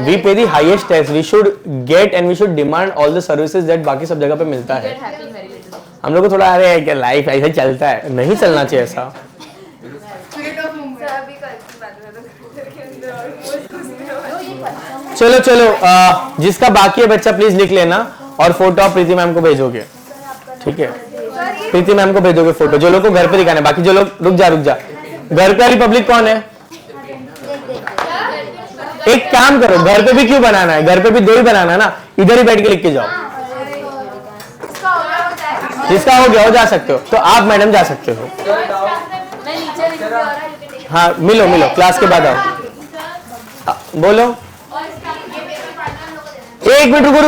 we pay the highest tax, we should get and we should demand all the services that बाकी सब जगह पे मिलता है। हम लोग को थोड़ा अरे क्या लाइफ ऐसे चलता है, नहीं चलना चाहिए ऐसा। चलो चलो जिसका बाकी है बच्चा प्लीज लिख लेना और फोटो आप प्रीति मैम को भेजोगे, ठीक है? प्रीति मैम को भेजोगे फोटो, जो लोग को घर पे दिखाना है। बाकी जो लोग रुक जा, घर पे रिपब्लिक कौन है? एक काम करो, घर पे भी क्यों बनाना है, घर पे भी 2 ही बनाना है ना, इधर ही बैठ के लिख के जाओ। जिसका हो गया हो जा सकते हो, तो आप मैडम जा सकते हो। हाँ मिलो क्लास के बाद आओ, बोलो। 1 मिनट रुको,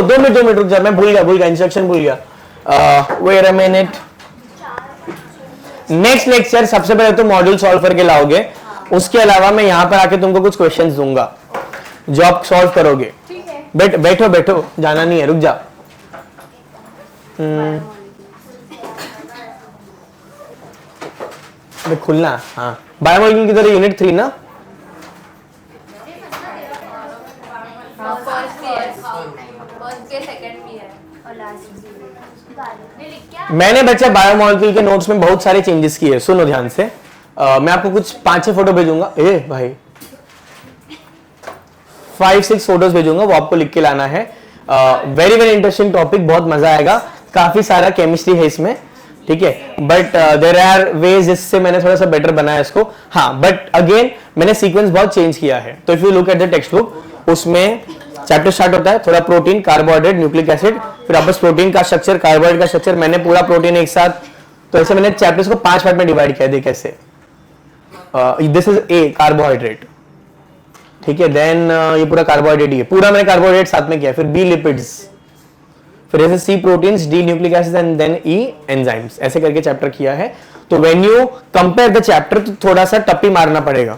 2 मिनट रुक जा, मैं भूल गया इंस्ट्रक्शन भूल गया। Wait a minute. Next lecture सबसे पहले तो मॉड्यूल सॉल्व करके लाओगे, उसके अलावा मैं यहाँ पर आके तुमको कुछ क्वेश्चंस दूंगा। जो आप सॉल्व करोगे। बैठो बैठो, जाना नहीं है, रुक जा। खुलना। हाँ, बायोमोलिक्यूल की तरह यूनिट 3 ना। फर्स्ट के सेकंड भी है और लास्ट मैंने बच्चा बायोमोलिक्यूल के नोट्स में बहुत सारे चेंजेस किए, सुनो ध्यान से। मैं आपको कुछ 5-6 फोटो भेजूंगा, भाई 5-6 फोटोज भेजूंगा, वो आपको लिख के लाना है। वेरी वेरी इंटरेस्टिंग टॉपिक, बहुत मजा आएगा, काफी सारा केमिस्ट्री है इसमें, ठीक है। बट देयर आर वेज जिससे मैंने थोड़ा सा बेटर बनाया इसको। हाँ, बट अगेन मैंने सीक्वेंस बहुत चेंज किया है। तो if you look at the text book, उसमें चैप्टर स्टार्ट होता है, थोड़ा प्रोटीन, कार्बोहाइड्रेट, न्यूक्लिक एसिड, फिर आपस प्रोटीन का स्ट्रक्चर, कार्बोहाइड्रेट का स्ट्रक्चर। मैंने पूरा प्रोटीन एक साथ, तो ऐसे मैंने चैप्टर्स को 5 पार्ट में डिवाइड किया। देख कैसे, दिस इज ए कार्बोहाइड्रेट, ठीक है। देन ये पूरा कार्बोहाइड्रेट ही है, पूरा मैंने कार्बोहाइड्रेट साथ में किया। फिर बी लिपिड्स, फिर ऐसे C proteins, D nucleic acid and then E enzymes, ऐसे करके चैप्टर किया है। तो when you compare the chapter तो थोड़ा सा टप्पी मारना पड़ेगा,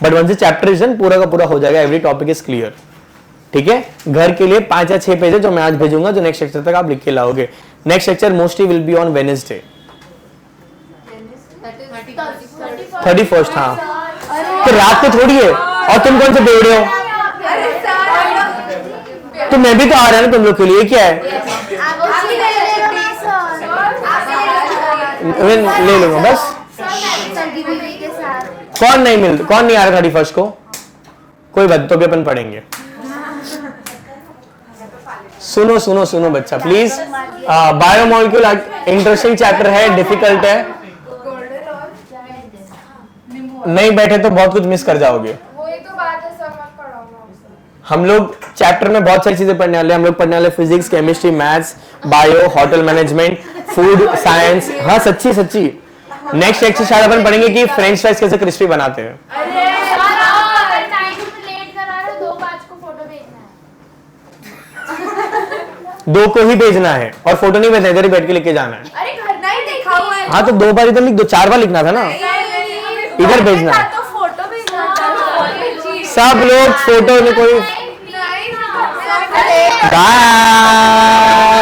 but once the chapter is done पूरा का पूरा हो जाएगा, एवरी टॉपिक इज क्लियर, ठीक है। घर के लिए 5 या 6 पेज है जो मैं आज भेजूंगा, जो नेक्स्ट लेक्चर तक आप लिख के लाओगे। Next lecture mostly will be on Wednesday 31st। हाँ, तो रात को थोड़ी है। और तुम कौन से बेवड़े हो? तो मैं भी तो आ रहा है ना तुम लोग के लिए, क्या है? ले लूंगा बस। कौन नहीं आ रहा 31st को? कोई बात, तो भी अपन पढ़ेंगे। सुनो बच्चा प्लीज। बायोमोलिक्यूल इंटरेस्टिंग चैप्टर है, डिफिकल्ट है, नहीं बैठे तो बहुत कुछ मिस कर जाओगे। वही तो बात है, सब मत पढ़ाओ। हम लोग चैप्टर में बहुत सारी चीजें पढ़ने वाले हैं। हम लोग पढ़ने वाले physics, chemistry, maths, bio, hotel management, food science. हाँ सच्ची नेक्स्ट लेक्चर शायद अपन पढ़ेंगे कि फ्रेंच फ्राइज कैसे क्रिस्पी बनाते हैं। दो को ही भेजना है और फोटो नहीं भेजना, इधर ही बैठ के लेके जाना है। अरे घर नहीं देखा हुआ है। हाँ तो 2 बार इधर लिख दो, 4 बार लिखना था ना, इधर भेजना है। तो फोटो भेजना था। सब लोग फोटो में कोई नहीं, बाय।